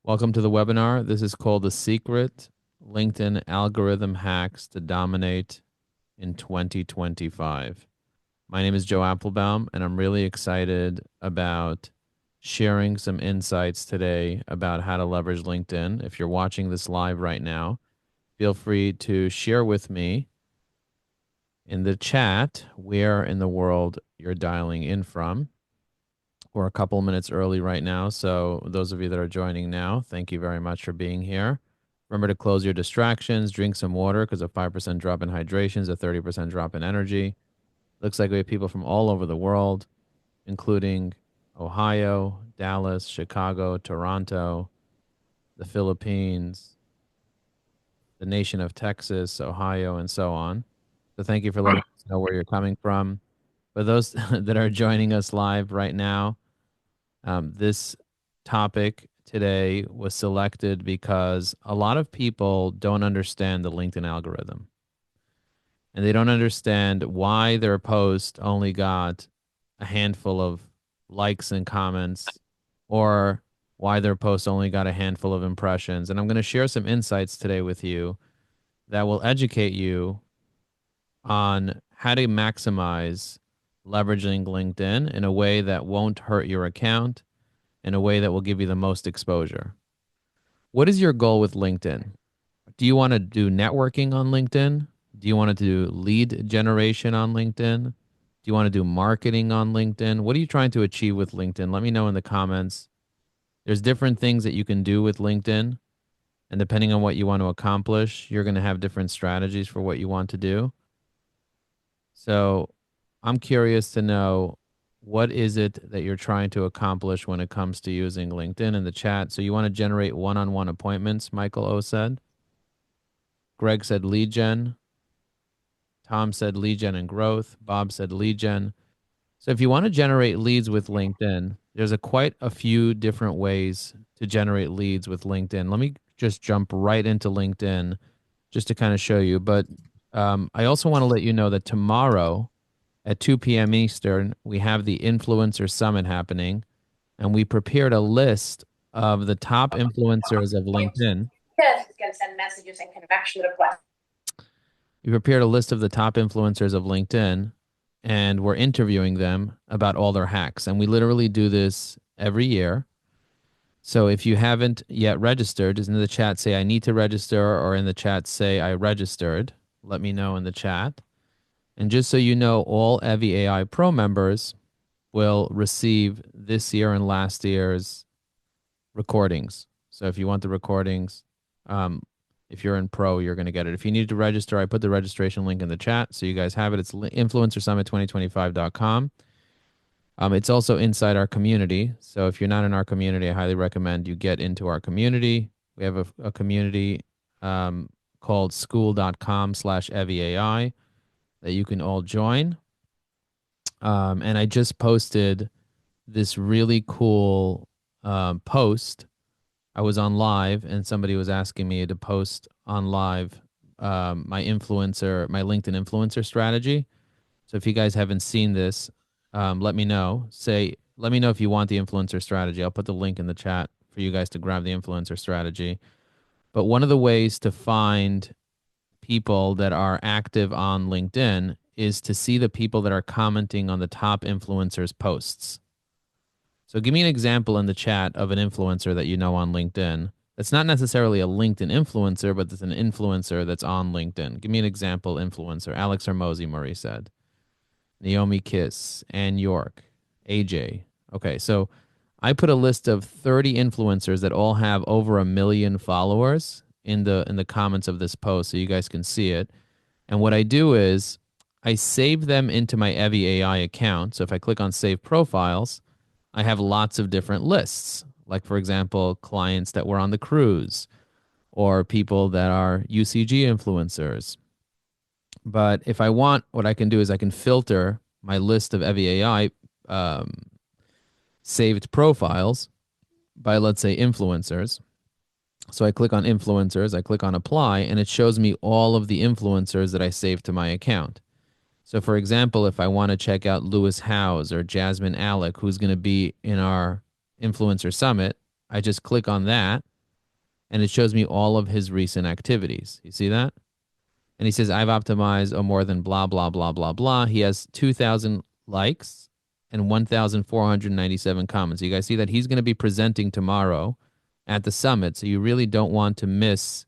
Welcome to the webinar. This is called The Secret LinkedIn Algorithm Hacks to Dominate in 2025. My name is Joe Applebaum, and I'm really excited about sharing some insights today about how to leverage LinkedIn. If you're watching this live right now, feel free to share with me in the chat where in the world you're dialing in from. We're a couple minutes early right now, so those of you that are joining now, thank you very much for being here. Remember to close your distractions, drink some water because a 5% drop in hydration is a 30% drop in energy. Looks like we have people from all over the world, including Ohio, Dallas, Chicago, Toronto, the Philippines, the nation of Texas, Ohio, and so on. So thank you for letting us know where you're coming from. For those that are joining us live right now, this topic today was selected because a lot of people don't understand the LinkedIn algorithm, and they don't understand why their post only got a handful of likes and comments, or why their post only got a handful of impressions. And I'm going to share some insights today with you that will educate you on how to maximize leveraging LinkedIn in a way that won't hurt your account, in a way that will give you the most exposure. What is your goal with LinkedIn? Do you want to do networking on LinkedIn? Do you want to do lead generation on LinkedIn? Do you want to do marketing on LinkedIn? What are you trying to achieve with LinkedIn? Let me know in the comments. There's different things that you can do with LinkedIn, and depending on what you want to accomplish, you're going to have different strategies for what you want to do. So I'm curious to know, what is it that you're trying to accomplish when it comes to using LinkedIn in the chat? So you want to generate one-on-one appointments, Michael O said. Greg said lead gen. Tom said lead gen and growth. Bob said lead gen. So if you want to generate leads with LinkedIn, there's quite a few different ways to generate leads with LinkedIn. Let me just jump right into LinkedIn just to kind of show you. But I also want to let you know that tomorrow at 2 p.m. Eastern, we have the Influencer Summit happening, and we prepared a list of the top influencers of LinkedIn. It's going to send messages and connection requests. We prepared a list of the top influencers of LinkedIn, and we're interviewing them about all their hacks. And we literally do this every year. So if you haven't yet registered, just in the chat say I need to register, or in the chat say I registered. Let me know in the chat. And just so you know, all evyAI Pro members will receive this year and last year's recordings. So if you want the recordings, if you're in Pro, you're going to get it. If you need to register, I put the registration link in the chat so you guys have it. It's influencersummit2025.com. It's also inside our community. So if you're not in our community, I highly recommend you get into our community. We have a community called school.com/evyAI that you can all join. And I just posted this really cool post. I was on live and somebody was asking me to post on live my LinkedIn influencer strategy. So if you guys haven't seen this, let me know. Let me know if you want the influencer strategy. I'll put the link in the chat for you guys to grab the influencer strategy. But one of the ways to find people that are active on LinkedIn is to see the people that are commenting on the top influencers' posts. So give me an example in the chat of an influencer that you know on LinkedIn. That's not necessarily a LinkedIn influencer, but it's an influencer that's on LinkedIn. Give me an example influencer. Alex Hermosi, Marie said. Naomi Kiss, Ann York, AJ. Okay, so I put a list of 30 influencers that all have over 1 million followers in the comments of this post so you guys can see it. And what I do is I save them into my evyAI account. So if I click on Save Profiles, I have lots of different lists. Like, for example, clients that were on the cruise, or people that are UCG influencers. But if I want, what I can do is I can filter my list of evyAI saved profiles by, let's say, influencers. So I click on influencers, I click on apply, and it shows me all of the influencers that I saved to my account. So for example, if I want to check out Lewis Howes or Jasmine Alec, who's going to be in our influencer summit, I just click on that and it shows me all of his recent activities. You see that? And he says, I've optimized more than blah, blah, blah, blah, blah. He has 2,000 likes and 1,497 comments. You guys see that he's going to be presenting tomorrow at the summit. So you really don't want to miss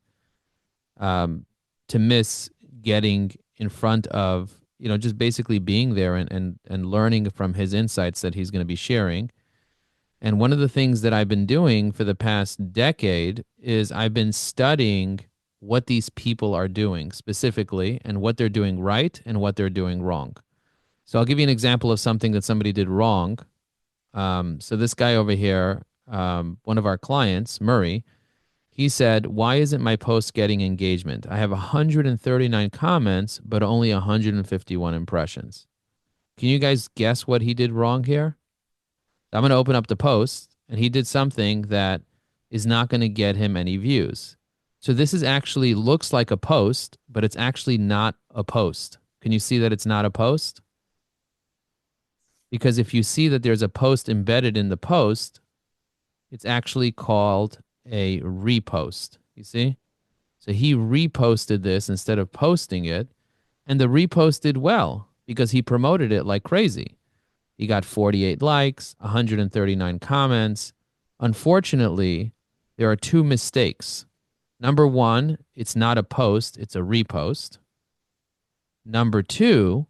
getting in front of, just basically being there and learning from his insights that he's going to be sharing. And one of the things that I've been doing for the past decade is I've been studying what these people are doing specifically and what they're doing right and what they're doing wrong. So I'll give you an example of something that somebody did wrong. So this guy over here, one of our clients, Murray, he said, why isn't my post getting engagement? I have 139 comments, but only 151 impressions. Can you guys guess what he did wrong here? I'm going to open up the post, and he did something that is not going to get him any views. So this is actually looks like a post, but it's actually not a post. Can you see that it's not a post? Because if you see that there's a post embedded in the post, it's actually called a repost. You see? So he reposted this instead of posting it, and the repost did well because he promoted it like crazy. He got 48 likes, 139 comments. Unfortunately, there are two mistakes. Number one, it's not a post, it's a repost. Number two,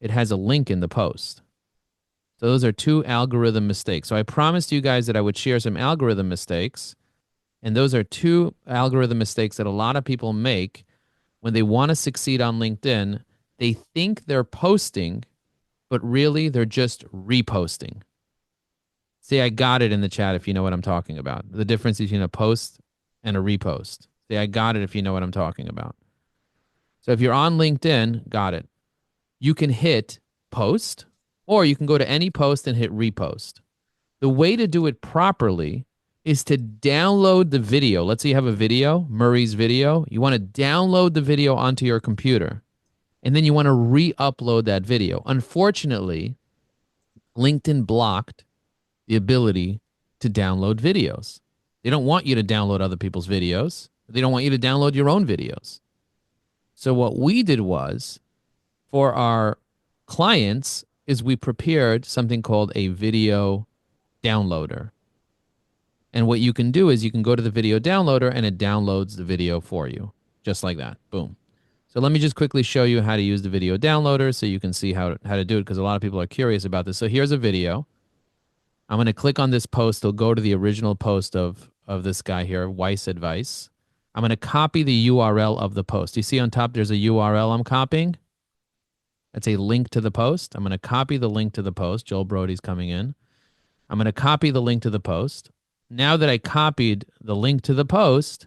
it has a link in the post. So those are two algorithm mistakes. So I promised you guys that I would share some algorithm mistakes. And those are two algorithm mistakes that a lot of people make when they want to succeed on LinkedIn. They think they're posting, but really they're just reposting. See, I got it in the chat if you know what I'm talking about. The difference between a post and a repost. See, I got it if you know what I'm talking about. So if you're on LinkedIn, got it. You can hit post, or you can go to any post and hit repost. The way to do it properly is to download the video. Let's say you have a video, Murray's video. You want to download the video onto your computer, and then you want to re-upload that video. Unfortunately, LinkedIn blocked the ability to download videos. They don't want you to download other people's videos. They don't want you to download your own videos. So what we did was, for our clients, is we prepared something called a video downloader. And what you can do is you can go to the video downloader and it downloads the video for you, just like that. Boom. So let me just quickly show you how to use the video downloader so you can see how to do it, because a lot of people are curious about this. So here's a video. I'm going to click on this post. It'll go to the original post of this guy here, Weiss Advice. I'm going to copy the URL of the post. You see on top there's a URL I'm copying? That's a link to the post. I'm going to copy the link to the post. Joel Brody's coming in. I'm going to copy the link to the post. Now that I copied the link to the post,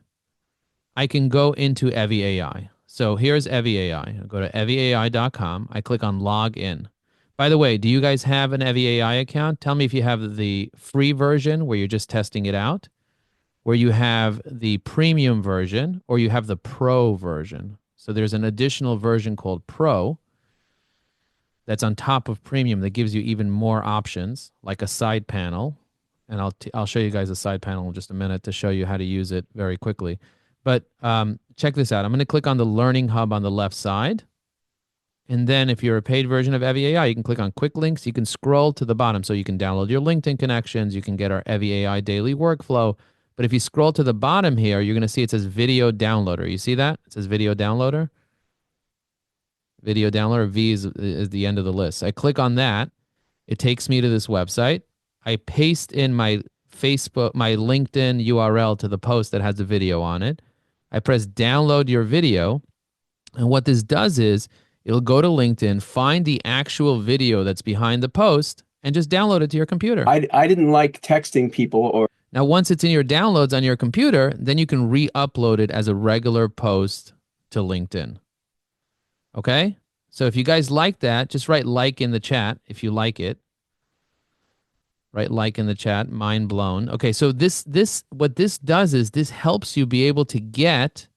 I can go into evyAI. So here's evyAI. I go to evyai.com. I click on log in. By the way, do you guys have an evyAI account? Tell me if you have the free version where you're just testing it out, where you have the premium version, or you have the pro version. So there's an additional version called Pro that's on top of premium that gives you even more options, like a side panel. And I'll show you guys a side panel in just a minute to show you how to use it very quickly. But check this out. I'm going to click on the Learning Hub on the left side. And then if you're a paid version of evyAI, you can click on Quick Links. You can scroll to the bottom so you can download your LinkedIn connections. You can get our evyAI daily workflow. But if you scroll to the bottom here, you're going to see it says Video Downloader. You see that? It says Video Downloader. Video Downloader. V is the end of the list. I click on that. It takes me to this website. I paste in my LinkedIn URL to the post that has the video on it. I press download your video. And what this does is it'll go to LinkedIn, find the actual video that's behind the post, and just download it to your computer. I didn't like texting people or. Now, once it's in your downloads on your computer, then you can re-upload it as a regular post to LinkedIn. Okay? So if you guys like that, just write like in the chat if you like it. Right, like in the chat, mind blown. Okay, so what this does is this helps you be able to get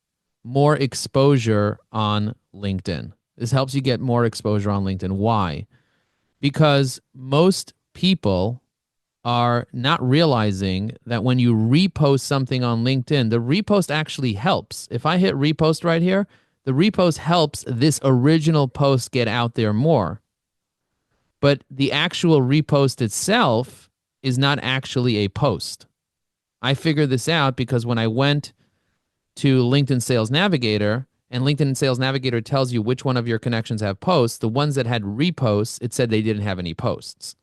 more exposure on LinkedIn. This helps you get more exposure on LinkedIn. Why? Because most people are not realizing that when you repost something on LinkedIn, the repost actually helps. If I hit repost right here, the repost helps this original post get out there more. But the actual repost itself is not actually a post. I figured this out because when I went to LinkedIn Sales Navigator, and LinkedIn Sales Navigator tells you which one of your connections have posts, the ones that had reposts, it said they didn't have any posts.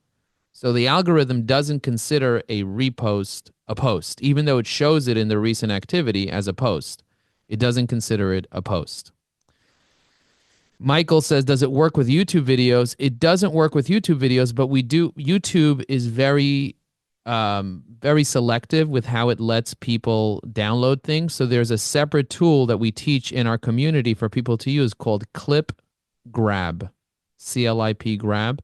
So the algorithm doesn't consider a repost a post, even though it shows it in the recent activity as a post. It doesn't consider it a post. Michael says, does it work with YouTube videos? It doesn't work with YouTube videos, but we do. YouTube is very selective with how it lets people download things. So there's a separate tool that we teach in our community for people to use called Clip Grab, CLIP Grab.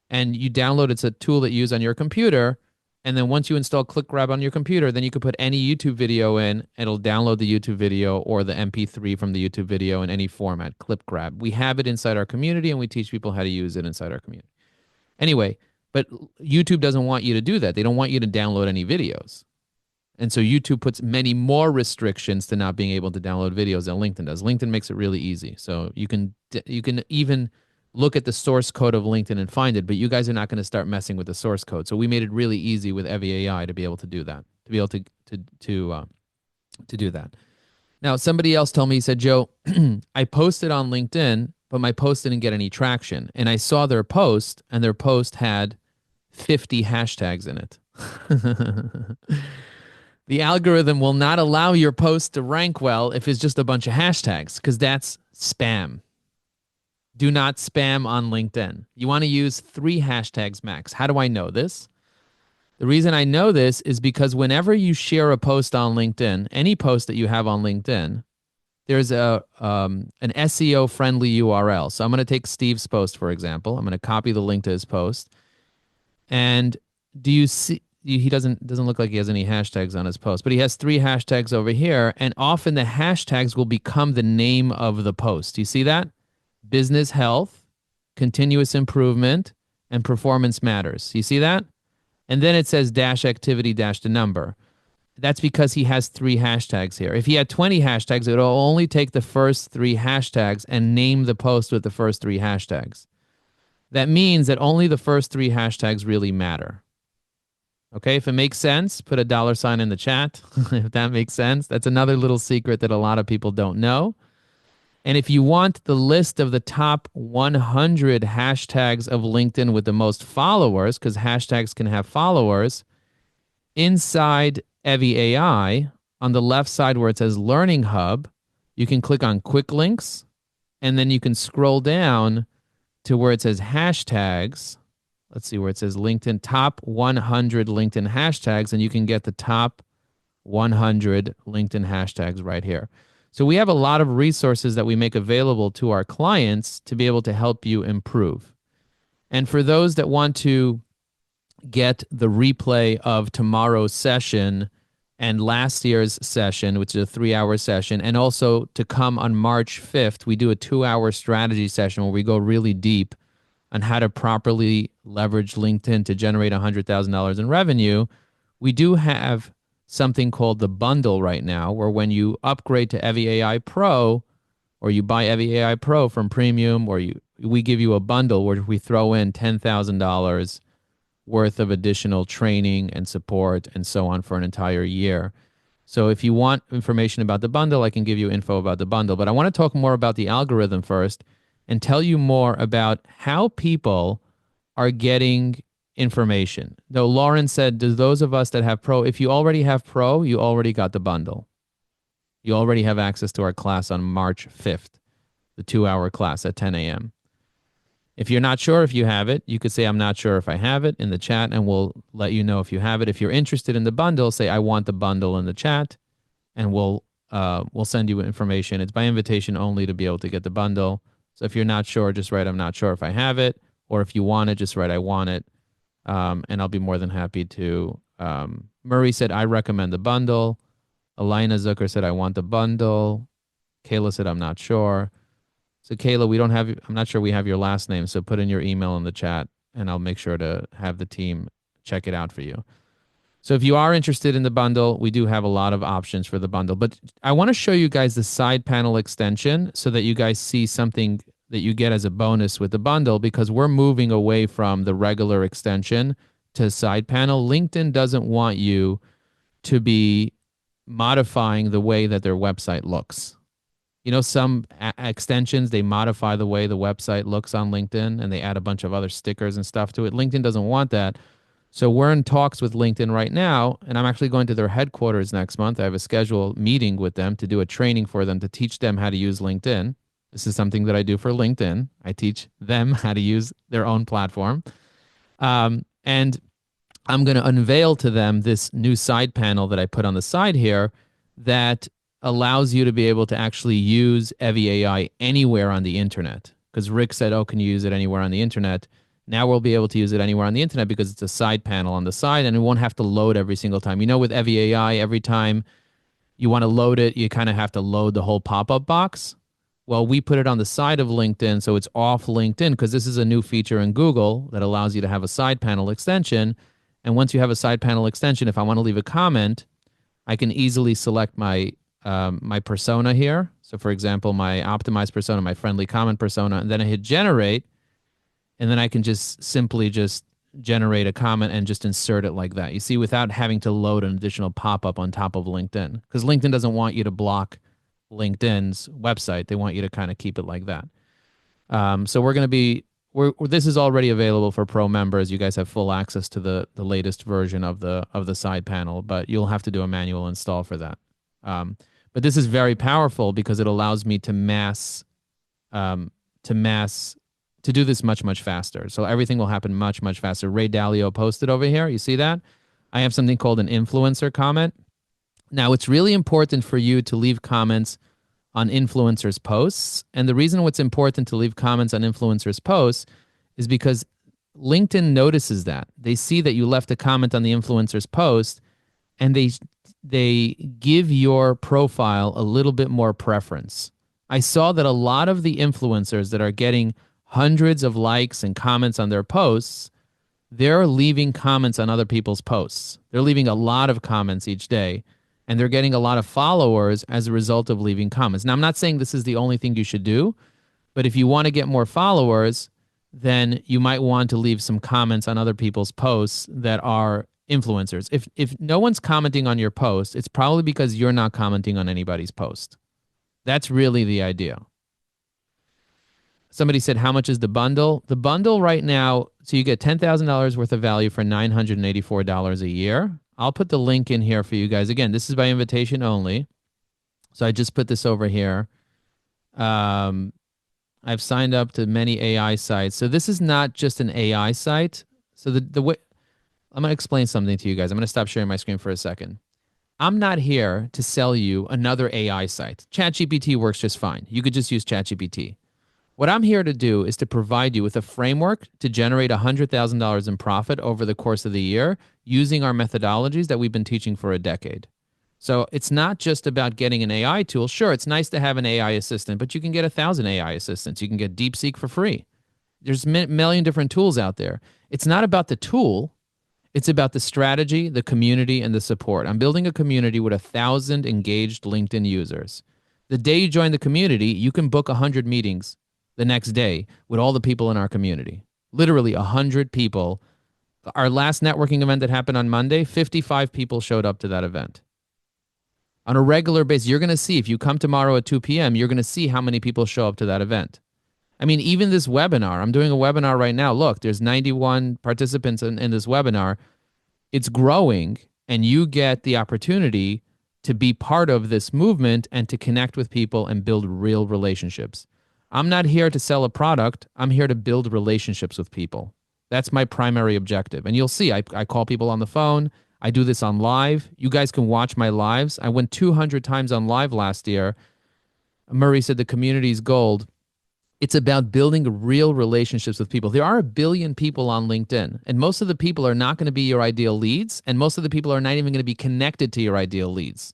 And you download, it's a tool that you use on your computer. And then once you install Clip Grab on your computer, then you can put any YouTube video in. It'll download the YouTube video or the MP3 from the YouTube video in any format, Clip Grab. We have it inside our community, and we teach people how to use it inside our community. Anyway, but YouTube doesn't want you to do that. They don't want you to download any videos. And so YouTube puts many more restrictions to not being able to download videos than LinkedIn does. LinkedIn makes it really easy. So you can even look at the source code of LinkedIn and find it, but you guys are not going to start messing with the source code. So we made it really easy with evyAI to be able to do that, to be able to do that. Now, somebody else told me, he said, Joe, I posted on LinkedIn, but my post didn't get any traction. And I saw their post, and their post had 50 hashtags in it. The algorithm will not allow your post to rank well if it's just a bunch of hashtags, because that's spam. Do not spam on LinkedIn. You want to use 3 hashtags max. How do I know this? The reason I know this is because whenever you share a post on LinkedIn, any post that you have on LinkedIn, there's an SEO-friendly URL. So I'm going to take Steve's post, for example. I'm going to copy the link to his post. And do you see, he doesn't look like he has any hashtags on his post, but he has 3 hashtags over here. And often the hashtags will become the name of the post. Do you see that? Business health, continuous improvement, and performance matters. You see that? And then it says dash activity dash the number. That's because he has 3 hashtags here. If he had 20 hashtags, it will only take the first 3 hashtags and name the post with the first 3 hashtags. That means that only the first 3 hashtags really matter. Okay, if it makes sense, put a $sign in the chat. If that makes sense. That's another little secret that a lot of people don't know. And if you want the list of the top 100 hashtags of LinkedIn with the most followers, because hashtags can have followers, inside evyAI, on the left side where it says Learning Hub, you can click on Quick Links, and then you can scroll down to where it says hashtags. Let's see where it says LinkedIn, top 100 LinkedIn hashtags, and you can get the top 100 LinkedIn hashtags right here. So we have a lot of resources that we make available to our clients to be able to help you improve. And for those that want to get the replay of tomorrow's session and last year's session, which is a 3-hour session, and also to come on March 5th, we do a 2-hour strategy session where we go really deep on how to properly leverage LinkedIn to generate $100,000 in revenue. We do have something called the bundle right now, where when you upgrade to evyAI Pro, or you buy evyAI Pro from Premium, or we give you a bundle where we throw in $10,000 worth of additional training and support and so on for an entire year. So if you want information about the bundle, I can give you info about the bundle. But I want to talk more about the algorithm first and tell you more about how people are getting information. Though Lauren said, do those of us that have Pro, if you already have Pro, you already got the bundle. You already have access to our class on March 5th, the 2-hour class at 10 a.m. If you're not sure if you have it, you could say, I'm not sure if I have it in the chat, and we'll let you know if you have it. If you're interested in the bundle, say, I want the bundle in the chat, and we'll send you information. It's by invitation only to be able to get the bundle. So if you're not sure, just write, I'm not sure if I have it. Or if you want it, just write, I want it. And I'll be more than happy to. Murray said, I recommend the bundle. Elena Zucker said, I want the bundle. Kayla said, I'm not sure. So Kayla, I'm not sure we have your last name. So put in your email in the chat, and I'll make sure to have the team check it out for you. So if you are interested in the bundle, we do have a lot of options for the bundle. But I want to show you guys the side panel extension so that you guys see something that you get as a bonus with the bundle, because we're moving away from the regular extension to side panel. LinkedIn doesn't want you to be modifying the way that their website looks. You know, some extensions, they modify the way the website looks on LinkedIn and they add a bunch of other stickers and stuff to it. LinkedIn doesn't want that. So we're in talks with LinkedIn right now, and I'm actually going to their headquarters next month. I have a scheduled meeting with them to do a training for them to teach them how to use LinkedIn. This is something that I do for LinkedIn. I teach them how to use their own platform. And I'm going to unveil to them this new side panel that I put on the side here that allows you to be able to actually use evyAI anywhere on the internet. Because Rick said, oh, can you use it anywhere on the internet? Now we'll be able to use it anywhere on the internet because it's a side panel on the side, and it won't have to load every single time. You know, with evyAI, every time you want to load it, you kind of have to load the whole pop-up box. Well, we put it on the side of LinkedIn, so it's off LinkedIn, because this is a new feature in Google that allows you to have a side panel extension. And once you have a side panel extension, if I want to leave a comment, I can easily select my my persona here. So for example, my optimized persona, my friendly comment persona, and then I hit generate. And then I can just simply just generate a comment and just insert it like that. You see, without having to load an additional pop-up on top of LinkedIn, because LinkedIn doesn't want you to block LinkedIn's website. They want you to kind of keep it like that. So we're going to be, this is already available for pro members. You guys have full access to the latest version of the side panel, but you'll have to do a manual install for that. But this is very powerful because it allows me to to do this much, much faster. So everything will happen much, much faster. Ray Dalio posted over here. You see that? I have something called an influencer comment. Now, it's really important for you to leave comments on influencers' posts. And the reason it's important to leave comments on influencers' posts is because LinkedIn notices that. They see that you left a comment on the influencer's post, and they give your profile a little bit more preference. I saw that a lot of the influencers that are getting hundreds of likes and comments on their posts, they're leaving comments on other people's posts. They're leaving a lot of comments each day, and they're getting a lot of followers as a result of leaving comments. Now, I'm not saying this is the only thing you should do, but if you want to get more followers, then you might want to leave some comments on other people's posts that are influencers. If no one's commenting on your post, it's probably because you're not commenting on anybody's post. That's really the idea. Somebody said, how much is the bundle? The bundle right now, so you get $10,000 worth of value for $984 a year. I'll put the link in here for you guys. Again, this is by invitation only. So I just put this over here. I've signed up to many AI sites. So this is not just an AI site. So the way, I'm going to explain something to you guys. I'm going to stop sharing my screen for a second. I'm not here to sell you another AI site. ChatGPT works just fine. You could just use ChatGPT. What I'm here to do is to provide you with a framework to generate $100,000 in profit over the course of the year using our methodologies that we've been teaching for a decade. So it's not just about getting an AI tool. Sure, it's nice to have an AI assistant, but you can get 1,000 AI assistants. You can get DeepSeek for free. There's a million different tools out there. It's not about the tool. It's about the strategy, the community, and the support. I'm building a community with 1,000 engaged LinkedIn users. The day you join the community, you can book 100 meetings the next day with all the people in our community. Literally 100 people. Our last networking event that happened on Monday, 55 people showed up to that event. On a regular basis, you're going to see, if you come tomorrow at 2 p.m., you're going to see how many people show up to that event. I mean, even this webinar, I'm doing a webinar right now. Look, there's 91 participants in this webinar. It's growing, and you get the opportunity to be part of this movement and to connect with people and build real relationships. I'm not here to sell a product. I'm here to build relationships with people. That's my primary objective. And you'll see, I call people on the phone. I do this on live. You guys can watch my lives. I went 200 times on live last year. Murray said the community's gold. It's about building real relationships with people. There are 1 billion people on LinkedIn, and most of the people are not going to be your ideal leads, and most of the people are not even going to be connected to your ideal leads.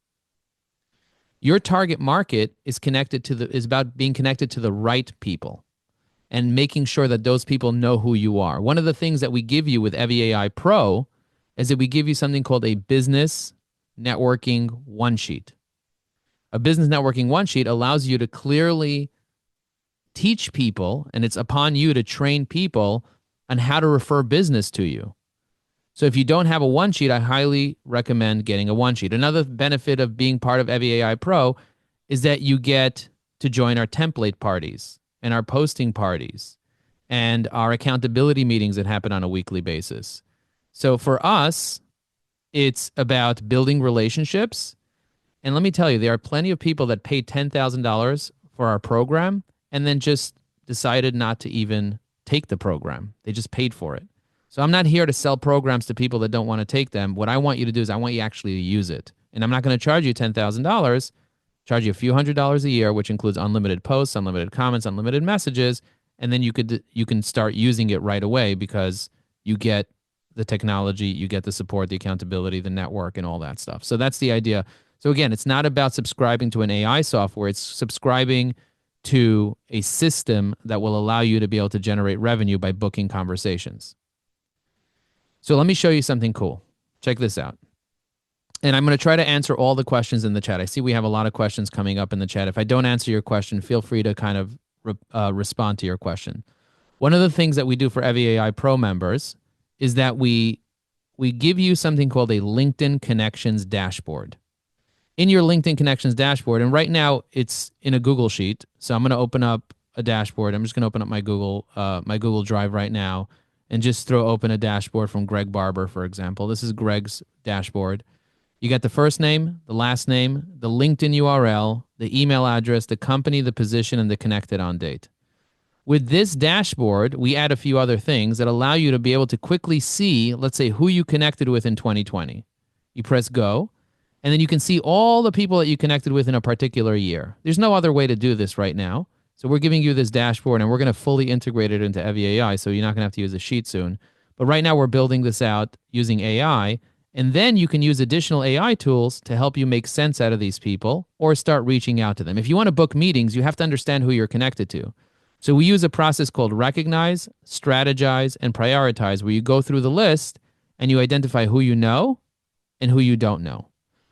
Your target market is about being connected to the right people and making sure that those people know who you are. One of the things that we give you with evyAI Pro is that we give you something called a business networking one sheet. A business networking one sheet allows you to clearly teach people, and it's upon you to train people on how to refer business to you. So if you don't have a one sheet, I highly recommend getting a one sheet. Another benefit of being part of evyAI Pro is that you get to join our template parties and our posting parties and our accountability meetings that happen on a weekly basis. So for us, it's about building relationships. And let me tell you, there are plenty of people that paid $10,000 for our program and then just decided not to even take the program. They just paid for it. So I'm not here to sell programs to people that don't want to take them. What I want you to do is I want you actually to use it. And I'm not going to charge you $10,000, charge you a few $100s a year, which includes unlimited posts, unlimited comments, unlimited messages, and then you can start using it right away because you get the technology, you get the support, the accountability, the network, and all that stuff. So that's the idea. So again, it's not about subscribing to an AI software. It's subscribing to a system that will allow you to be able to generate revenue by booking conversations. So let me show you something cool. Check this out. And I'm going to try to answer all the questions in the chat. I see we have a lot of questions coming up in the chat. If I don't answer your question, feel free to kind of respond to your question. One of the things that we do for evyAI Pro members is that we give you something called a LinkedIn Connections dashboard. In your LinkedIn Connections dashboard, and right now it's in a Google Sheet, so I'm going to open up a dashboard. I'm just going to open up my Google Drive right now and just open a dashboard from Greg Barber, for example. This is Greg's dashboard. You got the first name, the last name, the LinkedIn URL, the email address, the company, the position, and the connected on date. With this dashboard, we add a few other things that allow you to be able to quickly see, let's say, who you connected with in 2020. You press go, and then you can see all the people that you connected with in a particular year. There's no other way to do this right now. So we're giving you this dashboard, and we're going to fully integrate it into evyAI, so you're not going to have to use a sheet soon. But right now, we're building this out using AI, and then you can use additional AI tools to help you make sense out of these people or start reaching out to them. If you want to book meetings, you have to understand who you're connected to. So we use a process called recognize, strategize, and prioritize, where you go through the list and you identify who you know and who you don't know.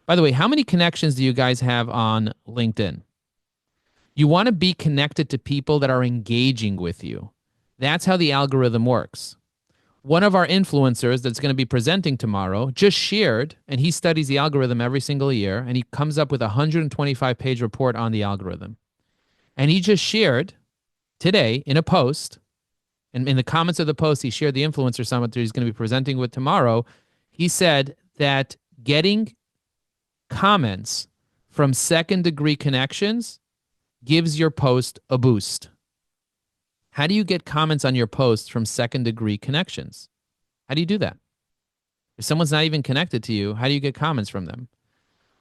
By the way, how many connections do you guys have on LinkedIn? You want to be connected to people that are engaging with you. That's how the algorithm works. One of our influencers that's going to be presenting tomorrow just shared, and he studies the algorithm every single year, and he comes up with a 125-page report on the algorithm. And he just shared today in a post, and in the comments of the post, he shared the influencer summit that he's going to be presenting with tomorrow. He said that getting comments from second-degree connections gives your post a boost. How do you get comments on your posts from second-degree connections? How do you do that? If someone's not even connected to you, how do you get comments from them?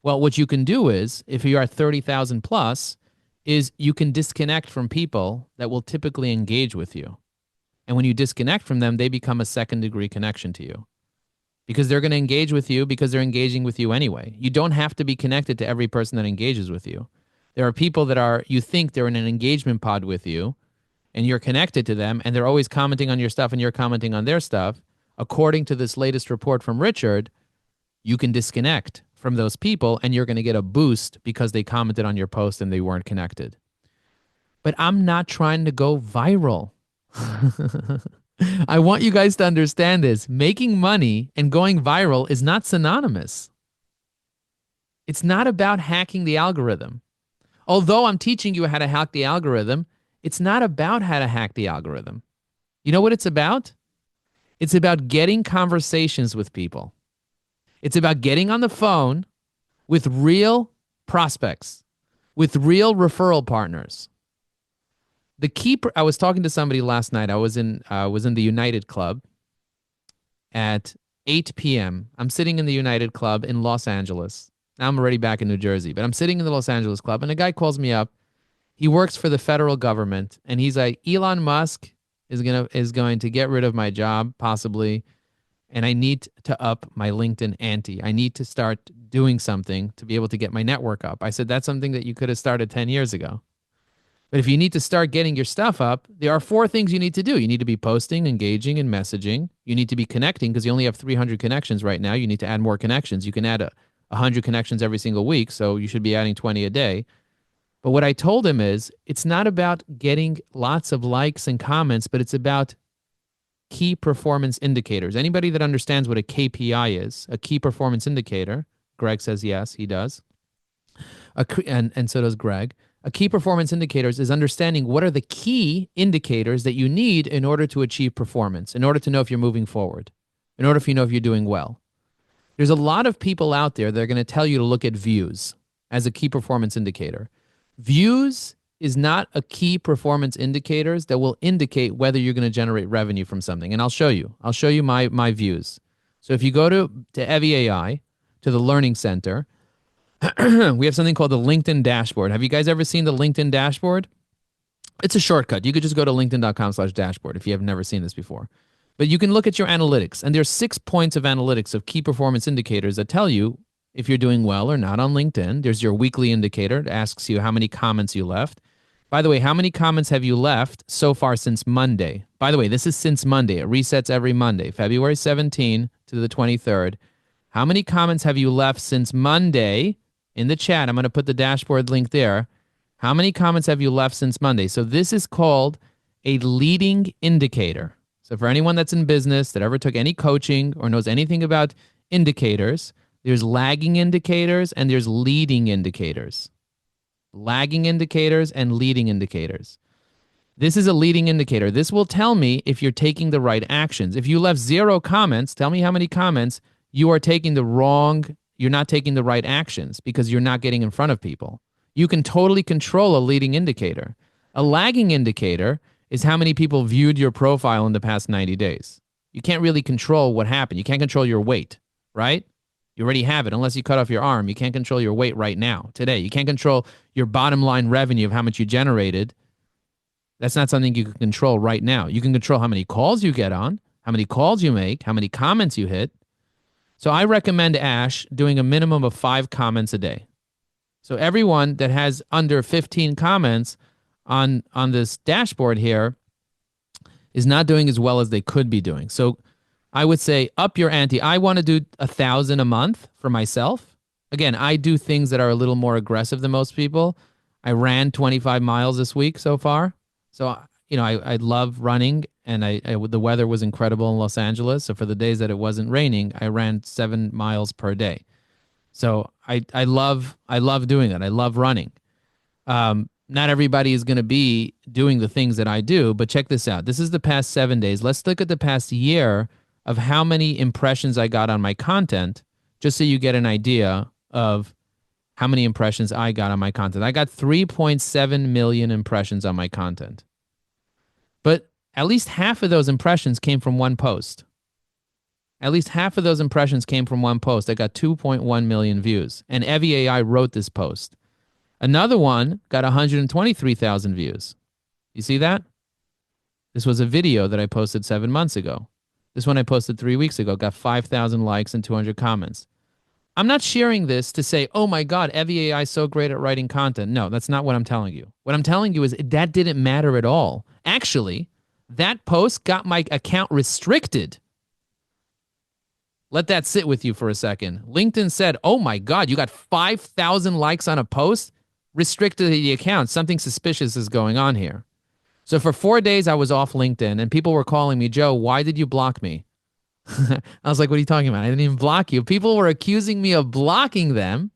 Well, what you can do is, if you are 30,000 plus, is you can disconnect from people that will typically engage with you. And when you disconnect from them, they become a second-degree connection to you. Because they're going to engage with you because they're engaging with you anyway. You don't have to be connected to every person that engages with you. There are people that you think they're in an engagement pod with you, and you're connected to them, and they're always commenting on your stuff, and you're commenting on their stuff. According to this latest report from Richard, you can disconnect from those people, and you're going to get a boost because they commented on your post and they weren't connected. But I'm not trying to go viral. I want you guys to understand this. Making money and going viral is not synonymous. It's not about hacking the algorithm. Although I'm teaching you how to hack the algorithm, it's not about how to hack the algorithm. You know what it's about? It's about getting conversations with people. It's about getting on the phone with real prospects, with real referral partners. The key, I was talking to somebody last night. I was in the United Club at 8 p.m. I'm sitting in the United Club in Los Angeles. Now I'm already back in New Jersey, but I'm sitting in the Los Angeles Club, and a guy calls me up. He works for the federal government, and he's like, Elon Musk is going to get rid of my job, possibly, and I need to up my LinkedIn ante. I need to start doing something to be able to get my network up. I said, that's something that you could have started 10 years ago. But if you need to start getting your stuff up, there are 4 things you need to do. You need to be posting, engaging, and messaging. You need to be connecting because you only have 300 connections right now. You need to add more connections. You can add 100 connections every single week, so you should be adding 20 a day. But what I told him is it's not about getting lots of likes and comments, but it's about key performance indicators. Anybody that understands what a KPI is, a key performance indicator, Greg says yes, he does. And so does Greg. A key performance indicators is understanding what are the key indicators that you need in order to achieve performance, in order to know if you're moving forward, in order for you to know if you're doing well. There's a lot of people out there that are going to tell you to look at views as a key performance indicator. Views is not a key performance indicator that will indicate whether you're going to generate revenue from something. And I'll show you. I'll show you my views. So if you go to evyAI, to the Learning Center, we have something called the LinkedIn dashboard. Have you guys ever seen the LinkedIn dashboard? It's a shortcut. You could just go to linkedin.com/dashboard if you have never seen this before. But you can look at your analytics, and there's 6 points of analytics of key performance indicators that tell you if you're doing well or not on LinkedIn. There's your weekly indicator. It asks you how many comments you left. By the way, how many comments have you left so far since Monday? By the way, this is since Monday. It resets every Monday, February 17 to the 23rd. How many comments have you left since Monday? In the chat, I'm going to put the dashboard link there. How many comments have you left since Monday? So this is called a leading indicator. So for anyone that's in business that ever took any coaching or knows anything about indicators, there's lagging indicators and there's leading indicators. Lagging indicators and leading indicators. This is a leading indicator. This will tell me if you're taking the right actions. If you left 0 comments, tell me how many comments you are taking you're not taking the right actions because you're not getting in front of people. You can totally control a leading indicator. A lagging indicator is how many people viewed your profile in the past 90 days. You can't really control what happened. You can't control your weight, right? You already have it. Unless you cut off your arm, you can't control your weight right now, today. You can't control your bottom line revenue of how much you generated. That's not something you can control right now. You can control how many calls you get on, how many calls you make, how many comments you hit. So I recommend Ash doing a minimum of 5 comments a day. So everyone that has under 15 comments on this dashboard here is not doing as well as they could be doing. So I would say up your ante. I want to do 1,000 a month for myself. Again, I do things that are a little more aggressive than most people. I ran 25 miles this week so far. So, I love running, and the weather was incredible in Los Angeles. So for the days that it wasn't raining, I ran 7 miles per day. So I love doing that. I love running. Not everybody is going to be doing the things that I do, but check this out. This is the past 7 days. Let's look at the past year of how many impressions I got on my content, just so you get an idea of how many impressions I got on my content. I got 3.7 million impressions on my content. But at least half of those impressions came from one post. At least half of those impressions came from one post. I got 2.1 million views. And evyAI wrote this post. Another one got 123,000 views. You see that? This was a video that I posted 7 months ago. This one I posted 3 weeks ago, got 5,000 likes and 200 comments. I'm not sharing this to say, oh my God, evyAI is so great at writing content. No, that's not what I'm telling you. What I'm telling you is that didn't matter at all. Actually, that post got my account restricted. Let that sit with you for a second. LinkedIn said, oh my God, you got 5,000 likes on a post? Restricted the account. Something suspicious is going on here. So for 4 days, I was off LinkedIn, and people were calling me, Joe, why did you block me? I was like, what are you talking about? I didn't even block you. People were accusing me of blocking them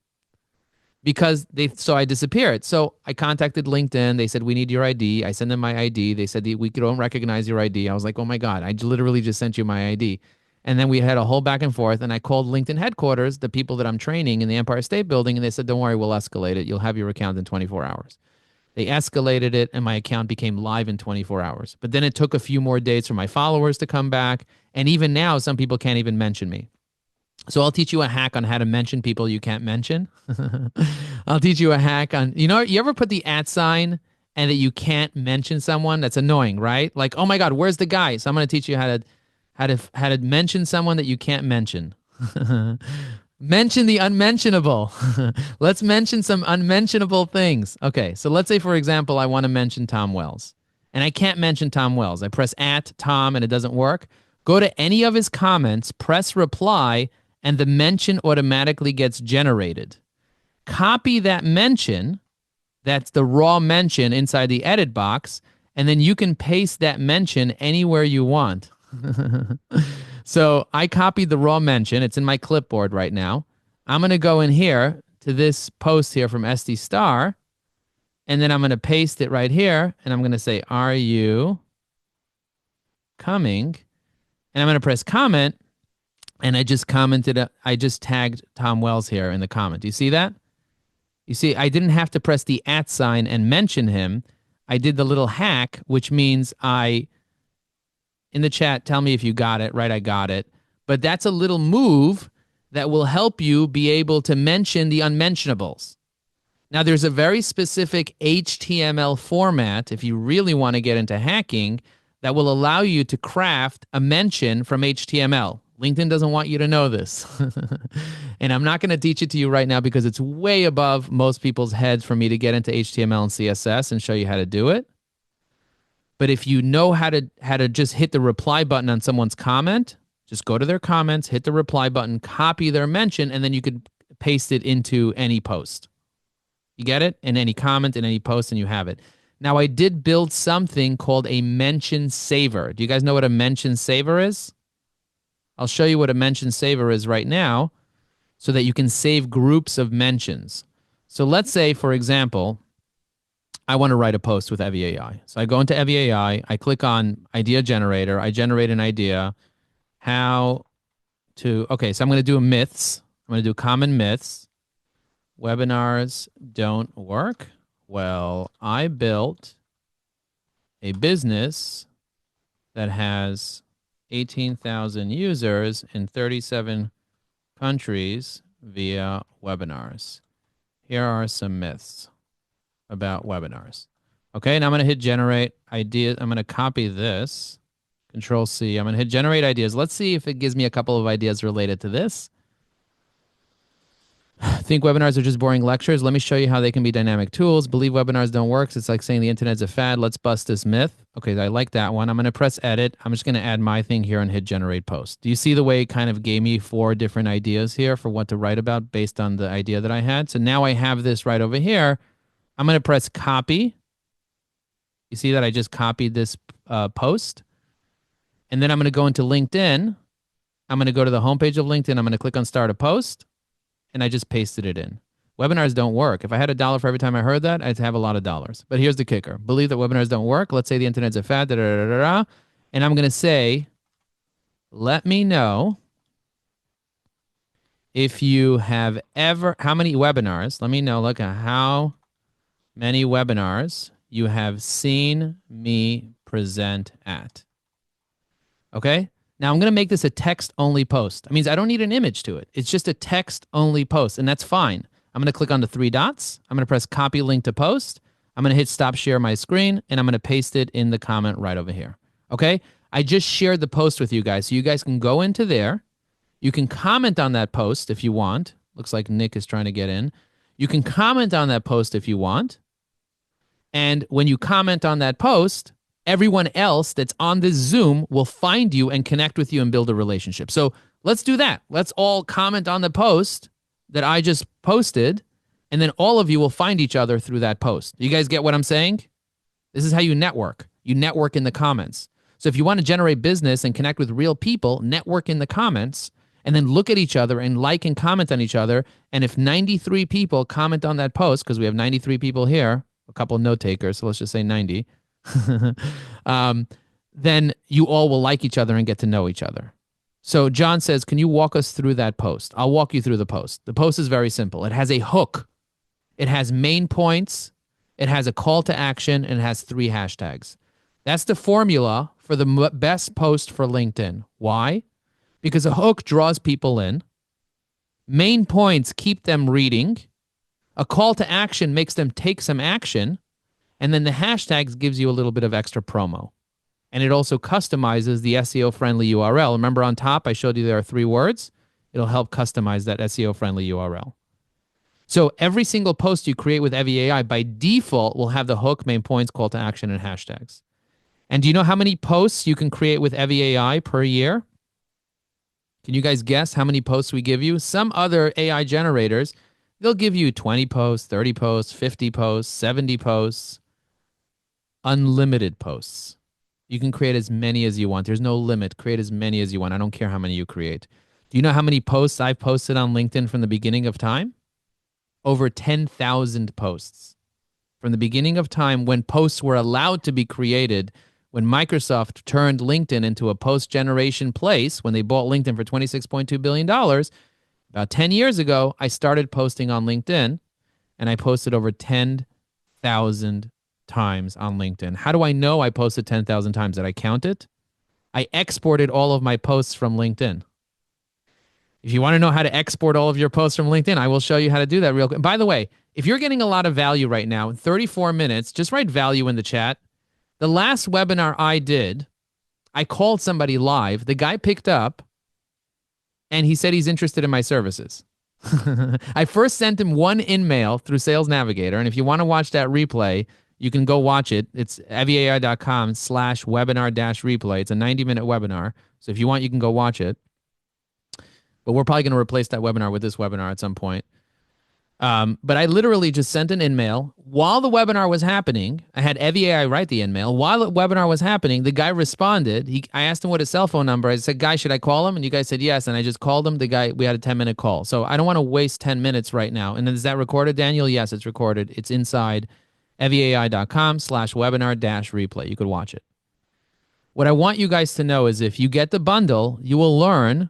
because so I disappeared. So I contacted LinkedIn. They said, we need your ID. I sent them my ID. They said, we don't recognize your ID. I was like, oh my God, I literally just sent you my ID. And then we had a whole back and forth, and I called LinkedIn headquarters, the people that I'm training in the Empire State Building, and they said, don't worry, we'll escalate it. You'll have your account in 24 hours. They escalated it, and my account became live in 24 hours. But then it took a few more days for my followers to come back. And even now, some people can't even mention me. So I'll teach you a hack on how to mention people you can't mention. I'll teach you a hack on, you ever put the @ sign and that you can't mention someone? That's annoying, right? Like, oh my God, where's the guy? So I'm going to teach you how to mention someone that you can't mention. Mention the unmentionable. Let's mention some unmentionable things. Okay, so let's say, for example, I want to mention Tom Wells, and I can't mention Tom Wells. I press @Tom and it doesn't work. Go to any of his comments, press reply, and the mention automatically gets generated. Copy that mention, that's the raw mention inside the edit box, and then you can paste that mention anywhere you want. So I copied the raw mention. It's in my clipboard right now. I'm going to go in here to this post here from SD Star, and then I'm going to paste it right here, and I'm going to say, are you coming? And I'm going to press comment, and I just commented, I just tagged Tom Wells here in the comment. Do you see that? You see, I didn't have to press the @ sign and mention him. I did the little hack, which means in the chat, tell me if you got it, right? I got it. But that's a little move that will help you be able to mention the unmentionables. Now, there's a very specific HTML format, if you really want to get into hacking, that will allow you to craft a mention from HTML. LinkedIn doesn't want you to know this. And I'm not going to teach it to you right now because it's way above most people's heads for me to get into HTML and CSS and show you how to do it. But if you know how to just hit the reply button on someone's comment, just go to their comments, hit the reply button, copy their mention, and then you could paste it into any post. You get it? In any comment, in any post, and you have it. Now, I did build something called a mention saver. Do you guys know what a mention saver is? I'll show you what a mention saver is right now so that you can save groups of mentions. So let's say, for example, I want to write a post with evyAI. So I go into evyAI, I click on idea generator, I generate an idea, okay, so I'm going to do myths. I'm going to do common myths. Webinars don't work. Well, I built a business that has 18,000 users in 37 countries via webinars. Here are some myths about webinars. Okay, now I'm going to hit generate ideas. I'm going to copy this, Control C. I'm going to hit generate ideas. Let's see if it gives me a couple of ideas related to this. Think webinars are just boring lectures. Let me show you how they can be dynamic tools. Believe webinars don't work. It's like saying the internet's a fad. Let's bust this myth. Okay, I like that one. I'm going to press edit. I'm just going to add my thing here and hit generate post. Do you see the way it kind of gave me 4 different ideas here for what to write about based on the idea that I had? So now I have this right over here. I'm going to press copy. You see that I just copied this post. And then I'm going to go into LinkedIn. I'm going to go to the homepage of LinkedIn. I'm going to click on start a post. And I just pasted it in. Webinars don't work. If I had $1 for every time I heard that, I'd have a lot of dollars. But here's the kicker. Believe that webinars don't work. Let's say the internet's a fad. And I'm going to say, let me know if you have ever, how many webinars, let me know, look at how many webinars you have seen me present at. Okay? Now, I'm going to make this a text-only post. That means I don't need an image to it. It's just a text-only post, and that's fine. I'm going to click on the 3 dots. I'm going to press copy link to post. I'm going to hit stop share my screen, and I'm going to paste it in the comment right over here. Okay? I just shared the post with you guys, so you guys can go into there. You can comment on that post if you want. Looks like Nick is trying to get in. You can comment on that post if you want. And when you comment on that post, everyone else that's on this Zoom will find you and connect with you and build a relationship. So let's do that. Let's all comment on the post that I just posted, and then all of you will find each other through that post. You guys get what I'm saying? This is how you network. You network in the comments. So if you want to generate business and connect with real people, network in the comments, and then look at each other and like and comment on each other. And if 93 people comment on that post, because we have 93 people here, a couple of note takers, so let's just say 90, then you all will like each other and get to know each other. So John says, can you walk us through that post? I'll walk you through the post. The post is very simple. It has a hook. It has main points. It has a call to action, and it has 3 hashtags. That's the formula for the best post for LinkedIn. Why? Because a hook draws people in. Main points keep them reading. A call to action makes them take some action. And then the hashtags gives you a little bit of extra promo. And it also customizes the SEO-friendly URL. Remember on top, I showed you there are 3 words. It'll help customize that SEO-friendly URL. So every single post you create with evyAI by default will have the hook, main points, call to action, and hashtags. And do you know how many posts you can create with evyAI per year? Can you guys guess how many posts we give you? Some other AI generators, they'll give you 20 posts, 30 posts, 50 posts, 70 posts, unlimited posts. You can create as many as you want. There's no limit. Create as many as you want. I don't care how many you create. Do you know how many posts I've posted on LinkedIn from the beginning of time? Over 10,000 posts. From the beginning of time, when posts were allowed to be created, when Microsoft turned LinkedIn into a post generation place, when they bought LinkedIn for $26.2 billion, about 10 years ago, I started posting on LinkedIn, and I posted over 10,000 times on LinkedIn. How do I know I posted 10,000 times? Did I count it? I exported all of my posts from LinkedIn. If you want to know how to export all of your posts from LinkedIn, I will show you how to do that real quick. By the way, if you're getting a lot of value right now, in 34 minutes, just write value in the chat. The last webinar I did, I called somebody live. The guy picked up, and he said he's interested in my services. I first sent him one InMail through Sales Navigator, and if you want to watch that replay, you can go watch it. It's evyai.com/webinar-replay. It's a 90-minute webinar, so if you want, you can go watch it. But we're probably going to replace that webinar with this webinar at some point. But I literally just sent an InMail. While the webinar was happening, I had evyAI write the InMail. While the webinar was happening, the guy responded. I asked him what his cell phone number. I said, guy, should I call him? And you guys said yes. And I just called him. The guy, we had a 10-minute call. So I don't want to waste 10 minutes right now. And then is that recorded, Daniel? Yes, it's recorded. It's inside evyai.com/webinar-replay. You could watch it. What I want you guys to know is if you get the bundle, you will learn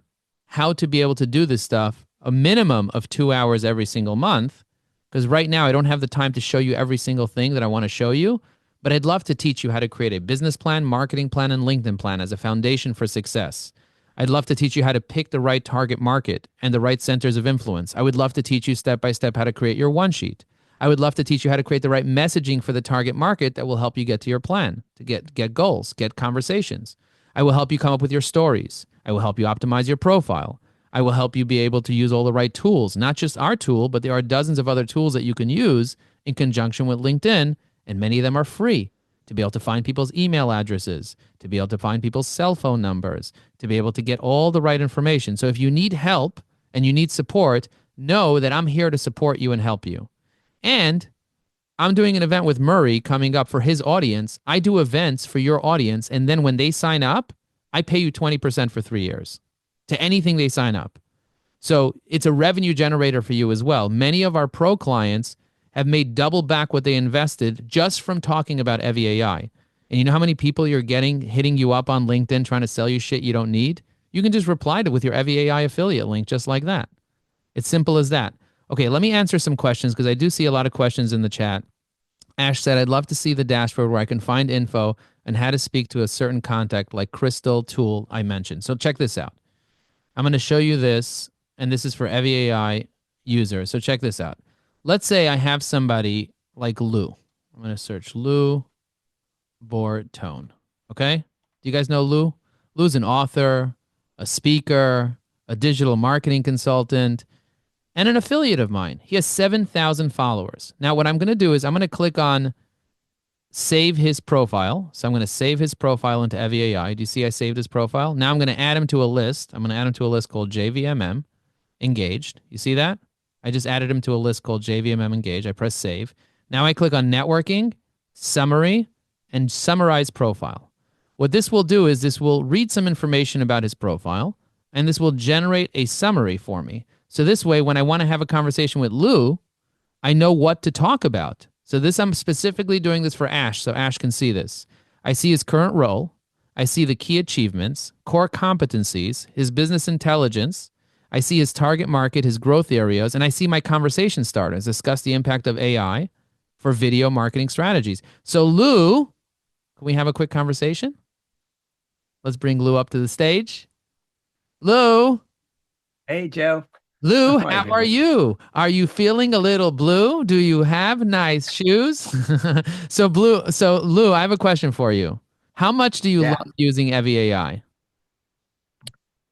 how to be able to do this stuff a minimum of 2 hours every single month, because right now I don't have the time to show you every single thing that I want to show you, but I'd love to teach you how to create a business plan, marketing plan, and LinkedIn plan as a foundation for success. I'd love to teach you how to pick the right target market and the right centers of influence. I would love to teach you step by step how to create your one sheet. I would love to teach you how to create the right messaging for the target market that will help you get to your plan, to get goals, get conversations. I will help you come up with your stories. I will help you optimize your profile. I will help you be able to use all the right tools, not just our tool, but there are dozens of other tools that you can use in conjunction with LinkedIn, and many of them are free to be able to find people's email addresses, to be able to find people's cell phone numbers, to be able to get all the right information. So if you need help and you need support, know that I'm here to support you and help you. And I'm doing an event with Murray coming up for his audience. I do events for your audience, and then when they sign up, I pay you 20% for 3 years to anything they sign up. So it's a revenue generator for you as well. Many of our pro clients have made double back what they invested just from talking about evyAI. And you know how many people you're getting hitting you up on LinkedIn trying to sell you shit you don't need? You can just reply to with your evyAI affiliate link just like that. It's simple as that. Okay, let me answer some questions because I do see a lot of questions in the chat. Ash said, I'd love to see the dashboard where I can find info and how to speak to a certain contact like Crystal Tool I mentioned. So check this out. I'm going to show you this, and this is for evyAI users. So check this out. Let's say I have somebody like Lou. I'm going to search Lou Bortone. Okay? Do you guys know Lou? Lou's an author, a speaker, a digital marketing consultant, and an affiliate of mine. He has 7,000 followers. Now, what I'm going to do is I'm going to click on save his profile. So I'm going to save his profile into evyAI. Do you see I saved his profile? Now I'm going to add him to a list. I'm going to add him to a list called JVMM Engaged. You see that? I just added him to a list called JVMM Engaged. I press save. Now I click on networking, summary, and summarize profile. What this will do is this will read some information about his profile, and this will generate a summary for me. So this way, when I want to have a conversation with Lou, I know what to talk about. So this, I'm specifically doing this for Ash, so Ash can see this. I see his current role. I see the key achievements, core competencies, his business intelligence. I see his target market, his growth areas, and I see my conversation starters. Discuss the impact of AI for video marketing strategies. So Lou, can we have a quick conversation? Let's bring Lou up to the stage. Lou. Hey, Joe. Lou, how are you? Are you feeling a little blue? Do you have nice shoes? So Lou, I have a question for you. How much do you love using evyAI?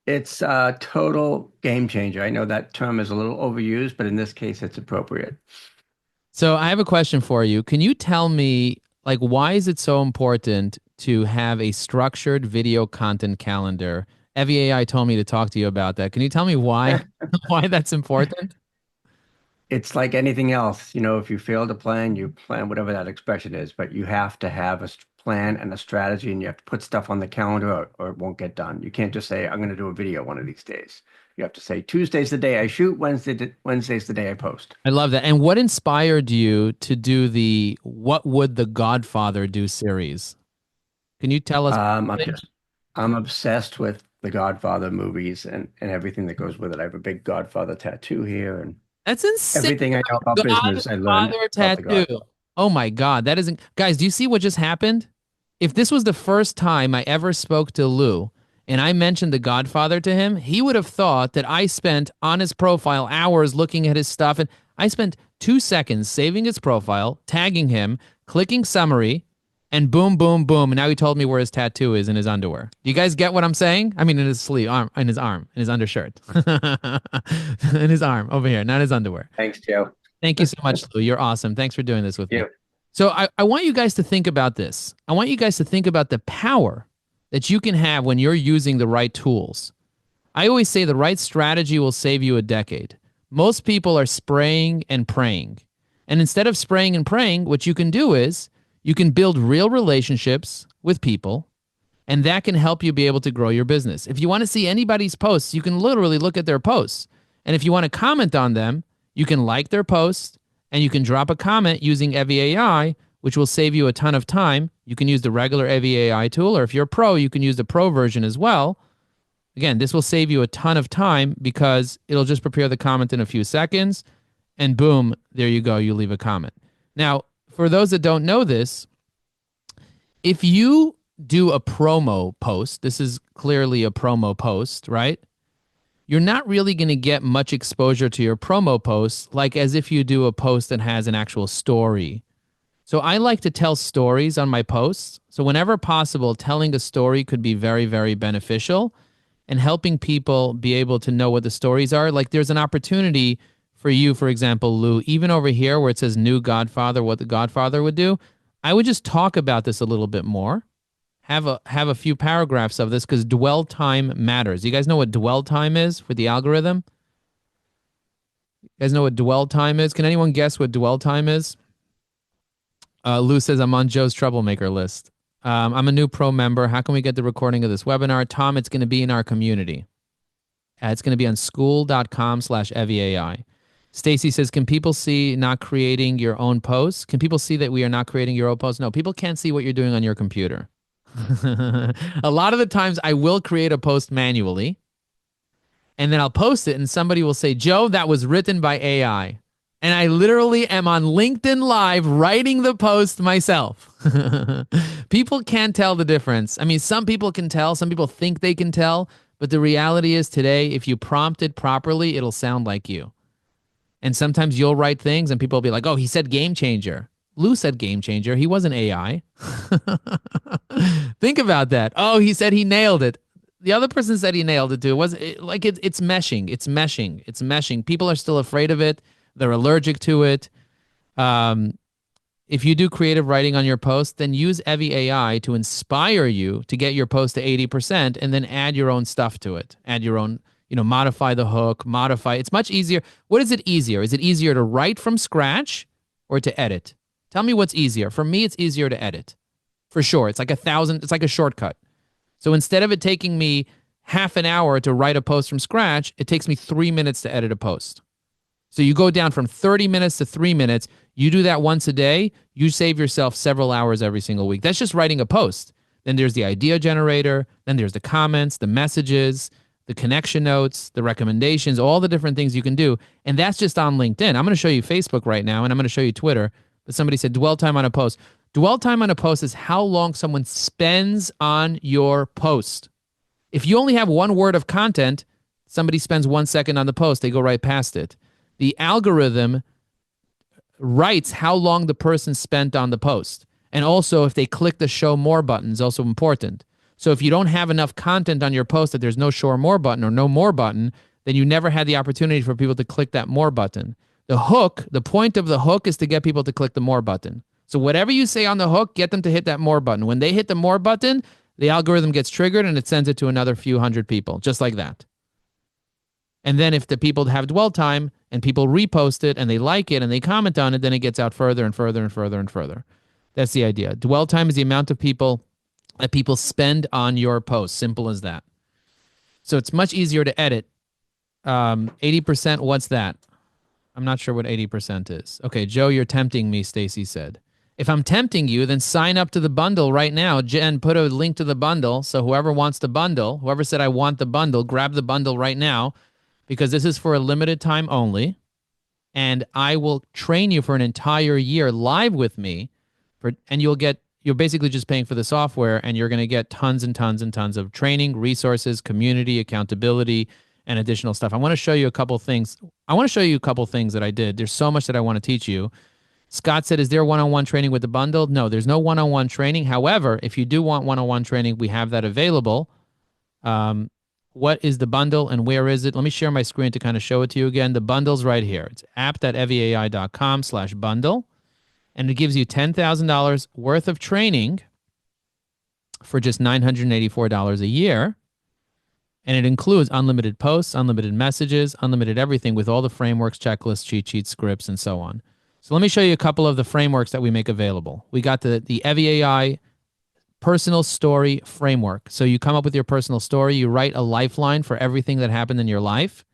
It's a total game changer. I know that term is a little overused, but in this case, it's appropriate. So I have a question for you. Can you tell me, like, why is it so important to have a structured video content calendar? evyAI told me to talk to you about that. Can you tell me why why that's important? It's like anything else. If you fail to plan, you plan whatever that expression is, but you have to have a plan and a strategy, and you have to put stuff on the calendar or it won't get done. You can't just say, I'm going to do a video one of these days. You have to say, Tuesday's the day I shoot, Wednesday's the day I post. I love that. And what inspired you to do the What Would the Godfather Do series? Can you tell us? Um, I'm just, I'm obsessed with the Godfather movies and everything that goes with it. I have a big Godfather tattoo here, and That's insane. everything I know about business, I learned Godfather about the tattoo. God. Oh my God. That isn't, guys, do you see what just happened? If this was the first time I ever spoke to Lou and I mentioned The Godfather to him, he would have thought that I spent on his profile hours looking at his stuff. And I spent 2 seconds saving his profile, tagging him, clicking summary, and boom, boom, boom. And now he told me where his tattoo is in his underwear. Do you guys get what I'm saying? I mean, in his sleeve, in his arm, in his undershirt, in his arm over here, not his underwear. Thanks, Joe. Thank you so much, Lou. You're awesome. Thanks for doing this with me. Yeah. So I want you guys to think about this. I want you guys to think about the power that you can have when you're using the right tools. I always say the right strategy will save you a decade. Most people are spraying and praying. And instead of spraying and praying, what you can do is you can build real relationships with people, and that can help you be able to grow your business. If you want to see anybody's posts, you can literally look at their posts. And if you want to comment on them, you can like their post, and you can drop a comment using evyAI, which will save you a ton of time. You can use the regular evyAI tool, or if you're a pro, you can use the pro version as well. Again, this will save you a ton of time because it'll just prepare the comment in a few seconds, and boom, there you go, you leave a comment. Now, for those that don't know this, if you do a promo post, this is clearly a promo post, right? You're not really going to get much exposure to your promo posts like as if you do a post that has an actual story. So I like to tell stories on my posts. So whenever possible, telling a story could be very, very beneficial, and helping people be able to know what the stories are. Like there's an opportunity for you, for example, Lou, even over here where it says new Godfather, what the Godfather would do. I would just talk about this a little bit more. Have a few paragraphs of this because dwell time matters. You guys know what dwell time is for the algorithm? You guys know what dwell time is? Can anyone guess what dwell time is? Lou says, I'm on Joe's troublemaker list. I'm a new pro member. How can we get the recording of this webinar? Tom, it's going to be in our community. It's going to be on school.com/evyAI. Stacy says, can people see not creating your own posts? Can people see that we are not creating your own posts? No, people can't see what you're doing on your computer. A lot of the times I will create a post manually, and then I'll post it, and somebody will say, Joe, that was written by AI. And I literally am on LinkedIn Live writing the post myself. People can't tell the difference. I mean, some people can tell. Some people think they can tell. But the reality is today, if you prompt it properly, it'll sound like you. And sometimes you'll write things and people will be like, oh, he said game changer. Lou said game changer. He wasn't AI. Think about that. Oh, he said he nailed it. The other person said he nailed it too. It's meshing. It's meshing. It's meshing. People are still afraid of it. They're allergic to it. If you do creative writing on your post, then use evyAI to inspire you to get your post to 80% and then add your own stuff to it. Add your own, modify the hook, modify. It's much easier. What is it easier? Is it easier to write from scratch or to edit? Tell me what's easier. For me, it's easier to edit. For sure. It's like it's like a shortcut. So instead of it taking me half an hour to write a post from scratch, it takes me 3 minutes to edit a post. So you go down from 30 minutes to 3 minutes. You do that once a day, you save yourself several hours every single week. That's just writing a post. Then there's the idea generator. Then there's the comments, the messages, the connection notes, the recommendations, all the different things you can do. And that's just on LinkedIn. I'm going to show you Facebook right now, and I'm going to show you Twitter. But somebody said dwell time on a post. Dwell time on a post is how long someone spends on your post. If you only have one word of content, somebody spends 1 second on the post, they go right past it. The algorithm writes how long the person spent on the post. And also, if they click the show more button is also important. So if you don't have enough content on your post that there's no show or more button or no more button, then you never had the opportunity for people to click that more button. The hook, the point of the hook is to get people to click the more button. So whatever you say on the hook, get them to hit that more button. When they hit the more button, the algorithm gets triggered and it sends it to another few hundred people, just like that. And then if the people have dwell time and people repost it and they like it and they comment on it, then it gets out further and further and further and further. That's the idea. Dwell time is the amount of people that people spend on your post. Simple as that. So it's much easier to edit. 80%, what's that? I'm not sure what 80% is. Okay, Joe, you're tempting me, Stacy said. If I'm tempting you, then sign up to the bundle right now. Jen, put a link to the bundle. So whoever wants the bundle, whoever said I want the bundle, grab the bundle right now, because this is for a limited time only. And I will train you for an entire year live with me. And you're basically just paying for the software, and you're going to get tons and tons and tons of training, resources, community, accountability, and additional stuff. I want to show you a couple things. That I did. There's so much that I want to teach you. Scott said, is there one-on-one training with the bundle? No, there's no one-on-one training. However, if you do want one-on-one training, we have that available. What is the bundle and where is it? Let me share my screen to kind of show it to you again. The bundle's right here. It's app.evyai.com/bundle. And it gives you $10,000 worth of training for just $984 a year. And it includes unlimited posts, unlimited messages, unlimited everything with all the frameworks, checklists, cheat sheets, scripts, and so on. So let me show you a couple of the frameworks that we make available. We got the evyAI personal story framework. So you come up with your personal story, you write a lifeline for everything that happened in your life,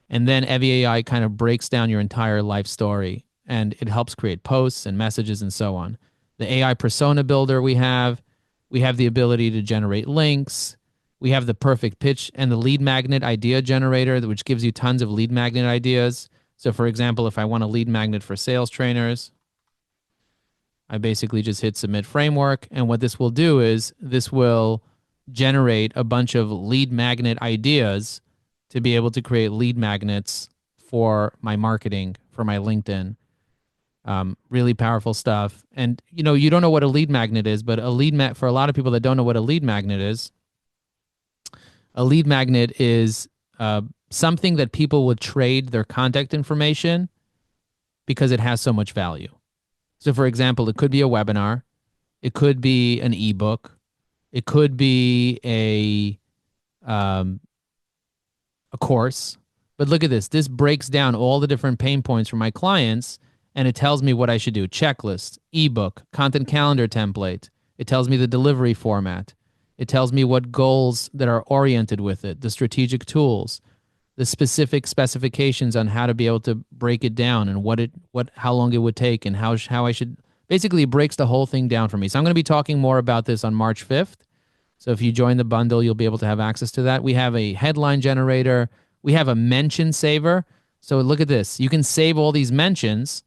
and then evyAI kind of breaks down your entire life story, and it helps create posts and messages and so on. The AI persona builder we have the ability to generate links. We have the perfect pitch and the lead magnet idea generator, which gives you tons of lead magnet ideas. So for example, if I want a lead magnet for sales trainers, I basically just hit submit framework. And what this will do is this will generate a bunch of lead magnet ideas to be able to create lead magnets for my marketing, for my LinkedIn. Really powerful stuff. And you don't know what a lead magnet is, but for a lot of people that don't know what a lead magnet is something that people would trade their contact information because it has so much value. So for example, it could be a webinar, it could be an ebook, it could be a course. But look at this. This breaks down all the different pain points for my clients, and it tells me what I should do. Checklist, ebook, content calendar template. It tells me the delivery format. It tells me what goals that are oriented with it, the strategic tools, the specific specifications on how to be able to break it down and how long it would take and how I should. Basically, it breaks the whole thing down for me. So I'm going to be talking more about this on March 5th. So if you join the bundle, you'll be able to have access to that. We have a headline generator. We have a mention saver. So look at this. You can save all these mentions.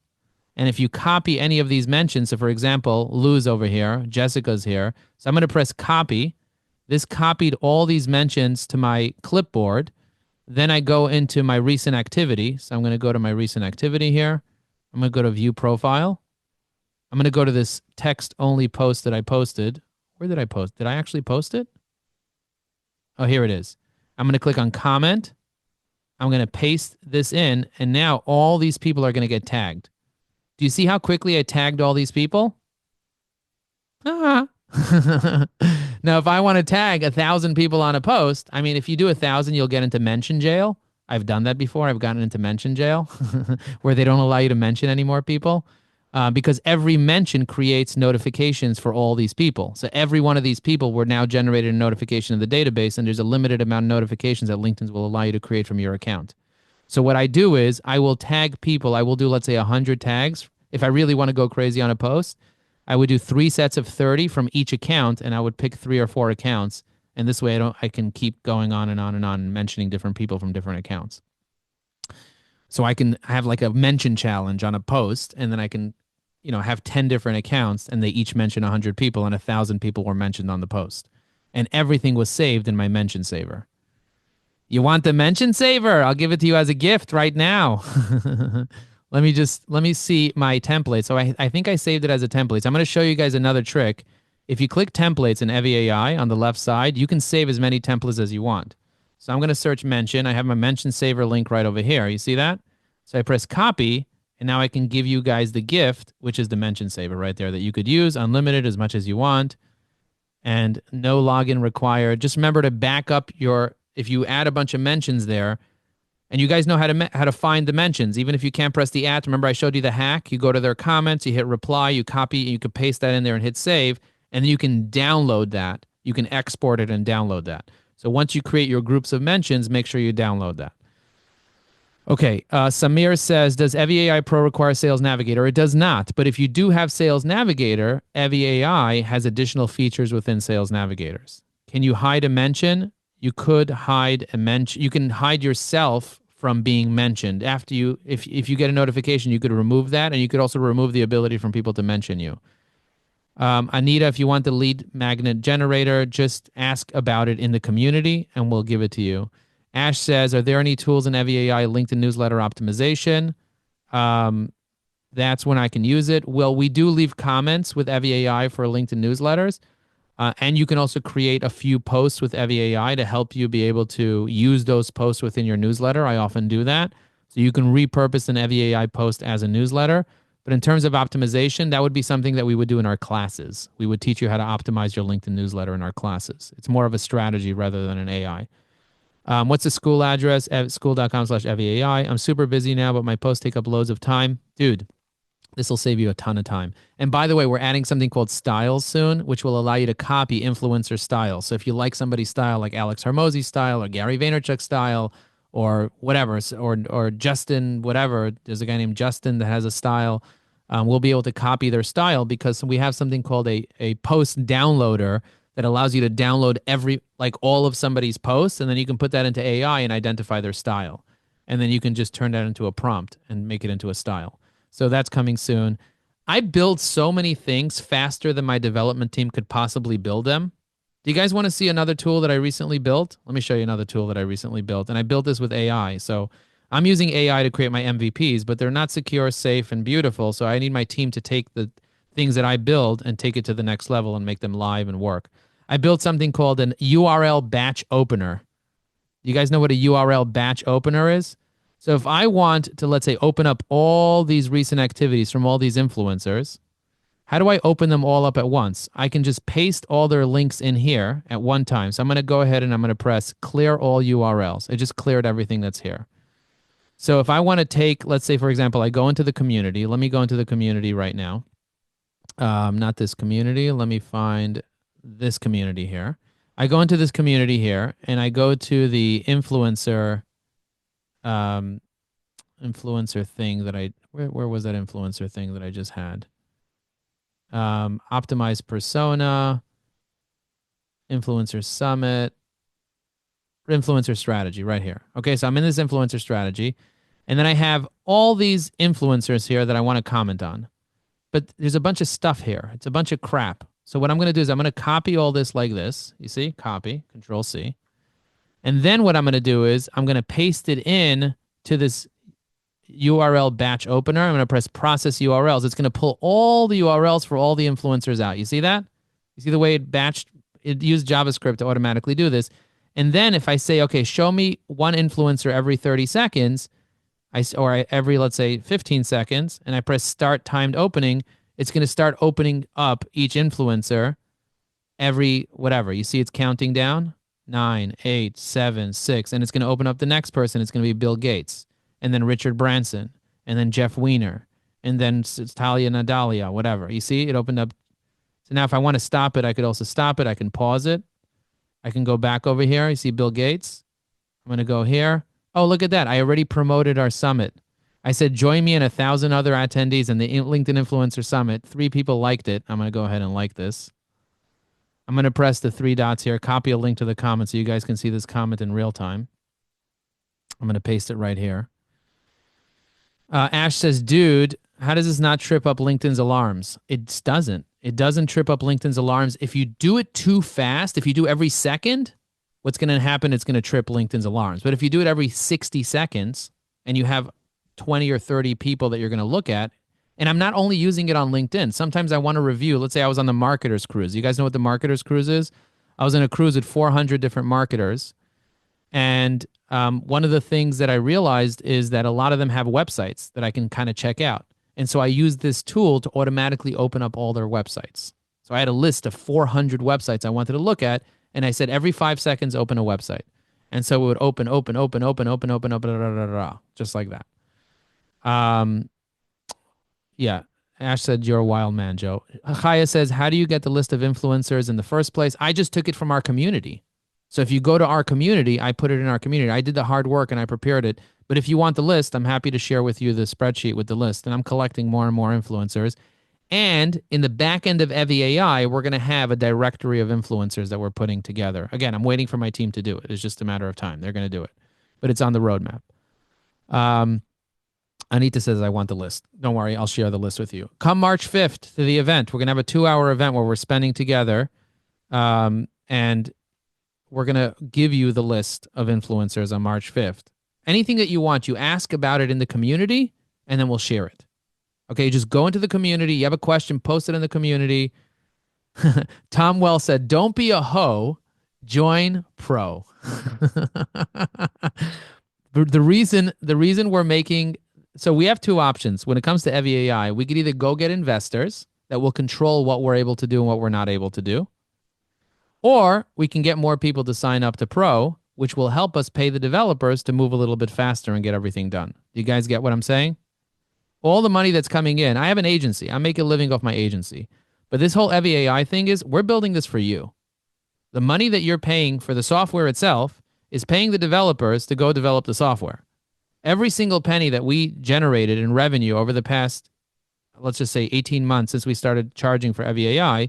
And if you copy any of these mentions, so for example, Lou's over here, Jessica's here. So I'm going to press copy. This copied all these mentions to my clipboard. Then I go into my recent activity. So I'm going to go to my recent activity here. I'm going to go to view profile. I'm going to go to this text only post that I posted. Where did I post? Did I actually post it? Oh, here it is. I'm going to click on comment. I'm going to paste this in. And now all these people are going to get tagged. Do you see how quickly I tagged all these people? Now, if I want to tag 1,000 people on a post, I mean, if you do 1,000, you'll get into mention jail. I've done that before. I've gotten into mention jail where they don't allow you to mention any more people because every mention creates notifications for all these people. So every one of these people were now generated a notification in the database, and there's a limited amount of notifications that LinkedIn will allow you to create from your account. So what I do is I will tag people. I will do, let's say, 100 tags. If I really want to go crazy on a post, I would do 3 sets of 30 from each account, and I would pick 3 or 4 accounts. And this way I can keep going on and on and on and mentioning different people from different accounts. So I can have like a mention challenge on a post, and then I can, have 10 different accounts, and they each mention 100 people, and 1,000 people were mentioned on the post. And everything was saved in my mention saver. You want the mention saver? I'll give it to you as a gift right now. Let me see my template. So I think I saved it as a template. So I'm going to show you guys another trick. If you click templates in evyAI on the left side, you can save as many templates as you want. So I'm going to search mention. I have my mention saver link right over here. You see that? So I press copy, and now I can give you guys the gift, which is the mention saver right there that you could use unlimited as much as you want, and no login required. Just remember to back up your, if you add a bunch of mentions there, and you guys know how to find the mentions. Even if you can't press the @ remember I showed you the hack. You go to their comments, you hit reply, you copy, you can paste that in there and hit save, and then you can download that. You can export it and download that. So once you create your groups of mentions, make sure you download that. Okay, Samir says, does evyAI Pro require Sales Navigator? It does not, but if you do have Sales Navigator, evyAI has additional features within Sales Navigators. Can you hide a mention? You could hide a mention. You can hide yourself from being mentioned. After you, if you get a notification, you could remove that, and you could also remove the ability from people to mention you. Anita, if you want the lead magnet generator, just ask about it in the community and we'll give it to you. Ash says, are there any tools in evyAI LinkedIn newsletter optimization? That's when I can use it. Well, we do leave comments with evyAI for LinkedIn newsletters. And you can also create a few posts with evyAI to help you be able to use those posts within your newsletter. I often do that. So you can repurpose an evyAI post as a newsletter. But in terms of optimization, that would be something that we would do in our classes. We would teach you how to optimize your LinkedIn newsletter in our classes. It's more of a strategy rather than an AI. What's the school address? School.com/evyAI. I'm super busy now, but my posts take up loads of time. Dude, this will save you a ton of time. And by the way, we're adding something called styles soon, which will allow you to copy influencer styles. So if you like somebody's style, like Alex Hormozy's style or Gary Vaynerchuk's style or whatever, or Justin, whatever, there's a guy named Justin that has a style. We'll be able to copy their style because we have something called a post downloader that allows you to download all of somebody's posts, and then you can put that into AI and identify their style. And then you can just turn that into a prompt and make it into a style. So that's coming soon. I build so many things faster than my development team could possibly build them. Do you guys want to see another tool that I recently built? Let me show you another tool that I recently built. And I built this with AI. So I'm using AI to create my MVPs, but they're not secure, safe, and beautiful. So I need my team to take the things that I build and take it to the next level and make them live and work. I built something called an URL batch opener. You guys know what a URL batch opener is? So if I want to, let's say, open up all these recent activities from all these influencers, how do I open them all up at once? I can just paste all their links in here at one time. So I'm going to go ahead and I'm going to press clear all URLs. It just cleared everything that's here. So if I want to take, let's say, for example, I go into the community. Let me go into the community right now. Not this community. Let me find this community here. I go into this community here and I go to the influencer thing that where was that influencer thing that I just had? Optimized persona, influencer summit, influencer strategy right here. Okay, so I'm in this influencer strategy, and then I have all these influencers here that I want to comment on. But there's a bunch of stuff here. It's a bunch of crap. So what I'm going to do is I'm going to copy all this like this. You see? Copy, Control C. And then what I'm going to do is I'm going to paste it in to this URL batch opener. I'm going to press process URLs. It's going to pull all the URLs for all the influencers out. You see that? You see the way it used JavaScript to automatically do this. And then if I say, okay, show me one influencer every 30 seconds, or every, let's say, 15 seconds, and I press start timed opening, it's going to start opening up each influencer every whatever. You see it's counting down? 9, 8, 7, 6. And it's going to open up the next person. It's going to be Bill Gates, and then Richard Branson, and then Jeff Weiner, and then Talia Nadalia, whatever. You see, it opened up. So now if I want to stop it, I could also stop it. I can pause it. I can go back over here. You see Bill Gates. I'm going to go here. Oh, look at that. I already promoted our summit. I said, join me and 1,000 other attendees in the LinkedIn Influencer Summit. 3 people liked it. I'm going to go ahead and like this. I'm going to press the 3 dots here, copy a link to the comment so you guys can see this comment in real time. I'm going to paste it right here. Ash says, dude, how does this not trip up LinkedIn's alarms? It doesn't. It doesn't trip up LinkedIn's alarms. If you do it too fast, if you do every second, what's going to happen? It's going to trip LinkedIn's alarms. But if you do it every 60 seconds and you have 20 or 30 people that you're going to look at, And I'm not only using it on LinkedIn. Sometimes I want to review. Let's say I was on the marketers cruise. You guys know what the marketers cruise is? I was in a cruise with 400 different marketers. And one of the things that I realized is that a lot of them have websites that I can kind of check out. And so I used this tool to automatically open up all their websites. So I had a list of 400 websites I wanted to look at. And I said, every 5 seconds, open a website. And so it would open, just like that. Yeah. Ash said, you're a wild man, Joe. Chaya says, how do you get the list of influencers in the first place? I just took it from our community. So if you go to our community, I put it in our community. I did the hard work and I prepared it. But if you want the list, I'm happy to share with you the spreadsheet with the list. And I'm collecting more and more influencers. And in the back end of evyAI, we're going to have a directory of influencers that we're putting together. Again, I'm waiting for my team to do it. It's just a matter of time. They're going to do it. But it's on the roadmap. Anita says, I want the list. Don't worry, I'll share the list with you. Come March 5th to the event. We're going to have a 2-hour event where we're spending together. And we're going to give you the list of influencers on March 5th. Anything that you want, you ask about it in the community, and then we'll share it. Okay, just go into the community. You have a question, post it in the community. Tom Wells said, don't be a hoe, join pro. The reason we're making, so we have 2 options. When it comes to evyAI, we could either go get investors that will control what we're able to do and what we're not able to do, or we can get more people to sign up to pro, which will help us pay the developers to move a little bit faster and get everything done. Do you guys get what I'm saying? All the money that's coming in, I have an agency. I make a living off my agency. But this whole evyAI thing is, we're building this for you. The money that you're paying for the software itself is paying the developers to go develop the software. Every single penny that we generated in revenue over the past, let's just say 18 months since we started charging for evyAI,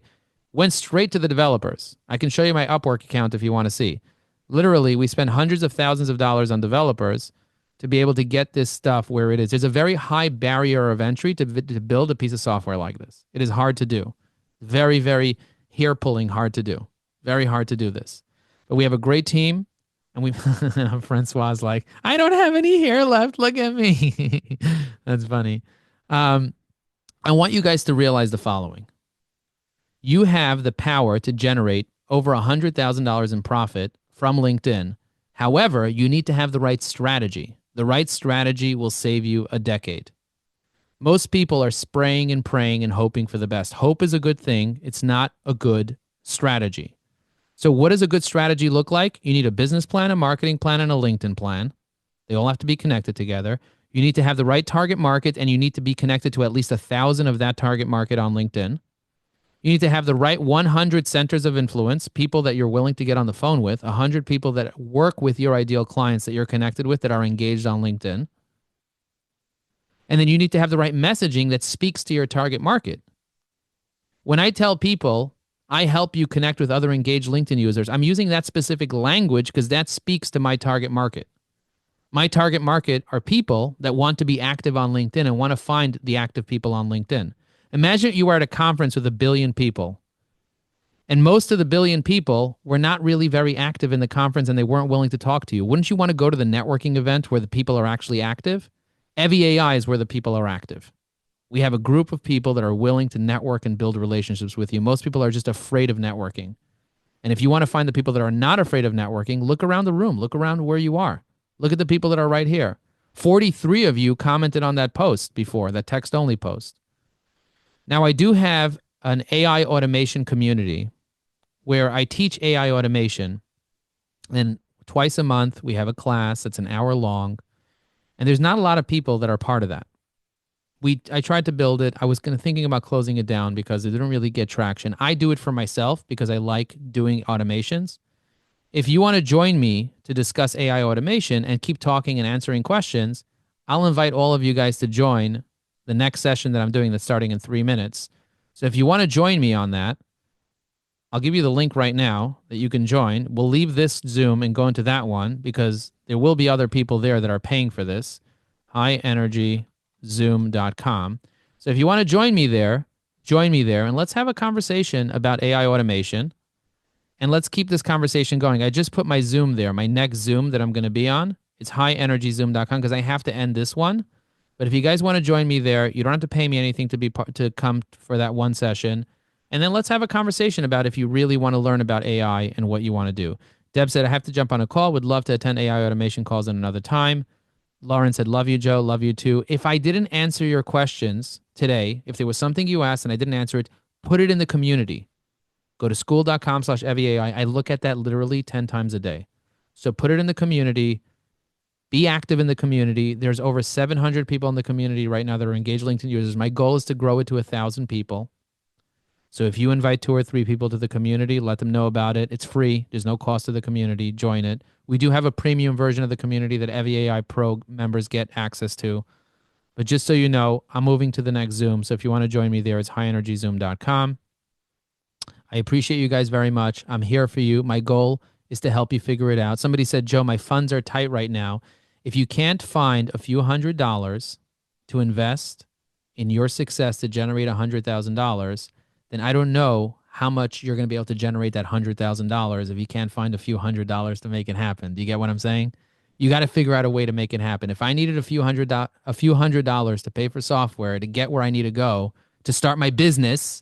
went straight to the developers. I can show you my Upwork account if you want to see. Literally, we spend hundreds of thousands of dollars on developers to be able to get this stuff where it is. There's a very high barrier of entry to build a piece of software like this. It is hard to do. Very, very hair-pulling hard to do. Very hard to do this. But we have a great team, and we Francois like, I don't have any hair left. Look at me. That's funny. I want you guys to realize the following. You have the power to generate over $100,000 in profit from LinkedIn. However, you need to have the right strategy. The right strategy will save you a decade. Most people are spraying and praying and hoping for the best. Hope is a good thing. It's not a good strategy. So what does a good strategy look like? You need a business plan, a marketing plan, and a LinkedIn plan. They all have to be connected together. You need to have the right target market, and you need to be connected to at least 1,000 of that target market on LinkedIn. You need to have the right 100 centers of influence, people that you're willing to get on the phone with, 100 people that work with your ideal clients that you're connected with that are engaged on LinkedIn. And then you need to have the right messaging that speaks to your target market. When I tell people, I help you connect with other engaged LinkedIn users, I'm using that specific language because that speaks to my target market. My target market are people that want to be active on LinkedIn and want to find the active people on LinkedIn. Imagine you were at a conference with 1 billion people, and most of the 1 billion people were not really very active in the conference and they weren't willing to talk to you. Wouldn't you want to go to the networking event where the people are actually active? evyAI is where the people are active. We have a group of people that are willing to network and build relationships with you. Most people are just afraid of networking. And if you want to find the people that are not afraid of networking, look around the room. Look around where you are. Look at the people that are right here. 43 of you commented on that post before, that text-only post. Now, I do have an AI automation community where I teach AI automation. And twice a month, we have a class that's an hour long. And there's not a lot of people that are part of that. I tried to build it. I was thinking about closing it down because it didn't really get traction. I do it for myself because I like doing automations. If you want to join me to discuss AI automation and keep talking and answering questions, I'll invite all of you guys to join the next session that I'm doing that's starting in 3 minutes. So if you want to join me on that, I'll give you the link right now that you can join. We'll leave this Zoom and go into that one because there will be other people there that are paying for this. highenergyzoom.com. So if you want to join me there, and let's have a conversation about AI automation. And let's keep this conversation going. I just put my Zoom there, my next Zoom that I'm going to be on. It's highenergyzoom.com because I have to end this one. But if you guys want to join me there, you don't have to pay me anything to come for that one session. And then let's have a conversation about if you really want to learn about AI and what you want to do. Deb said, I have to jump on a call. Would love to attend AI automation calls at another time. Lauren said, love you, Joe. Love you too. If I didn't answer your questions today, if there was something you asked and I didn't answer it, put it in the community. Go to school.com/evyAI. I look at that literally 10 times a day. So put it in the community. Be active in the community. There's over 700 people in the community right now that are engaged LinkedIn users. My goal is to grow it to 1,000 people. So if you invite 2 or 3 people to the community, let them know about it. It's free. There's no cost to the community. Join it. We do have a premium version of the community that evyAI Pro members get access to. But just so you know, I'm moving to the next Zoom. So if you want to join me there, it's highenergyzoom.com. I appreciate you guys very much. I'm here for you. My goal is to help you figure it out. Somebody said, Joe, my funds are tight right now. If you can't find a few $100s to invest in your success to generate $100,000, then I don't know how much you're going to be able to generate that $100,000 if you can't find a few $100s to make it happen. Do you get what I'm saying? You got to figure out a way to make it happen. If I needed a few $100 to pay for software to get where I need to go to start my business,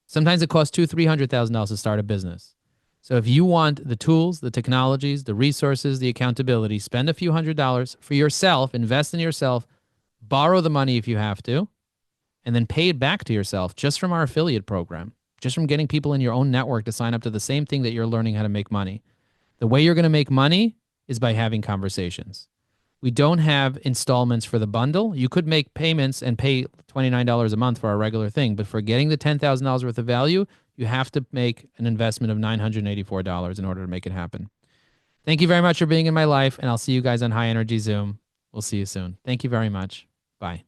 sometimes it costs $200,000-$300,000 to start a business. So if you want the tools, the technologies, the resources, the accountability, spend a few $100s for yourself, invest in yourself, borrow the money if you have to, and then pay it back to yourself just from our affiliate program, just from getting people in your own network to sign up to the same thing that you're learning how to make money. The way you're going to make money is by having conversations. We don't have installments for the bundle. You could make payments and pay $29 a month for our regular thing, but for getting the $10,000 worth of value, you have to make an investment of $984 in order to make it happen. Thank you very much for being in my life, and I'll see you guys on High Energy Zoom. We'll see you soon. Thank you very much. Bye.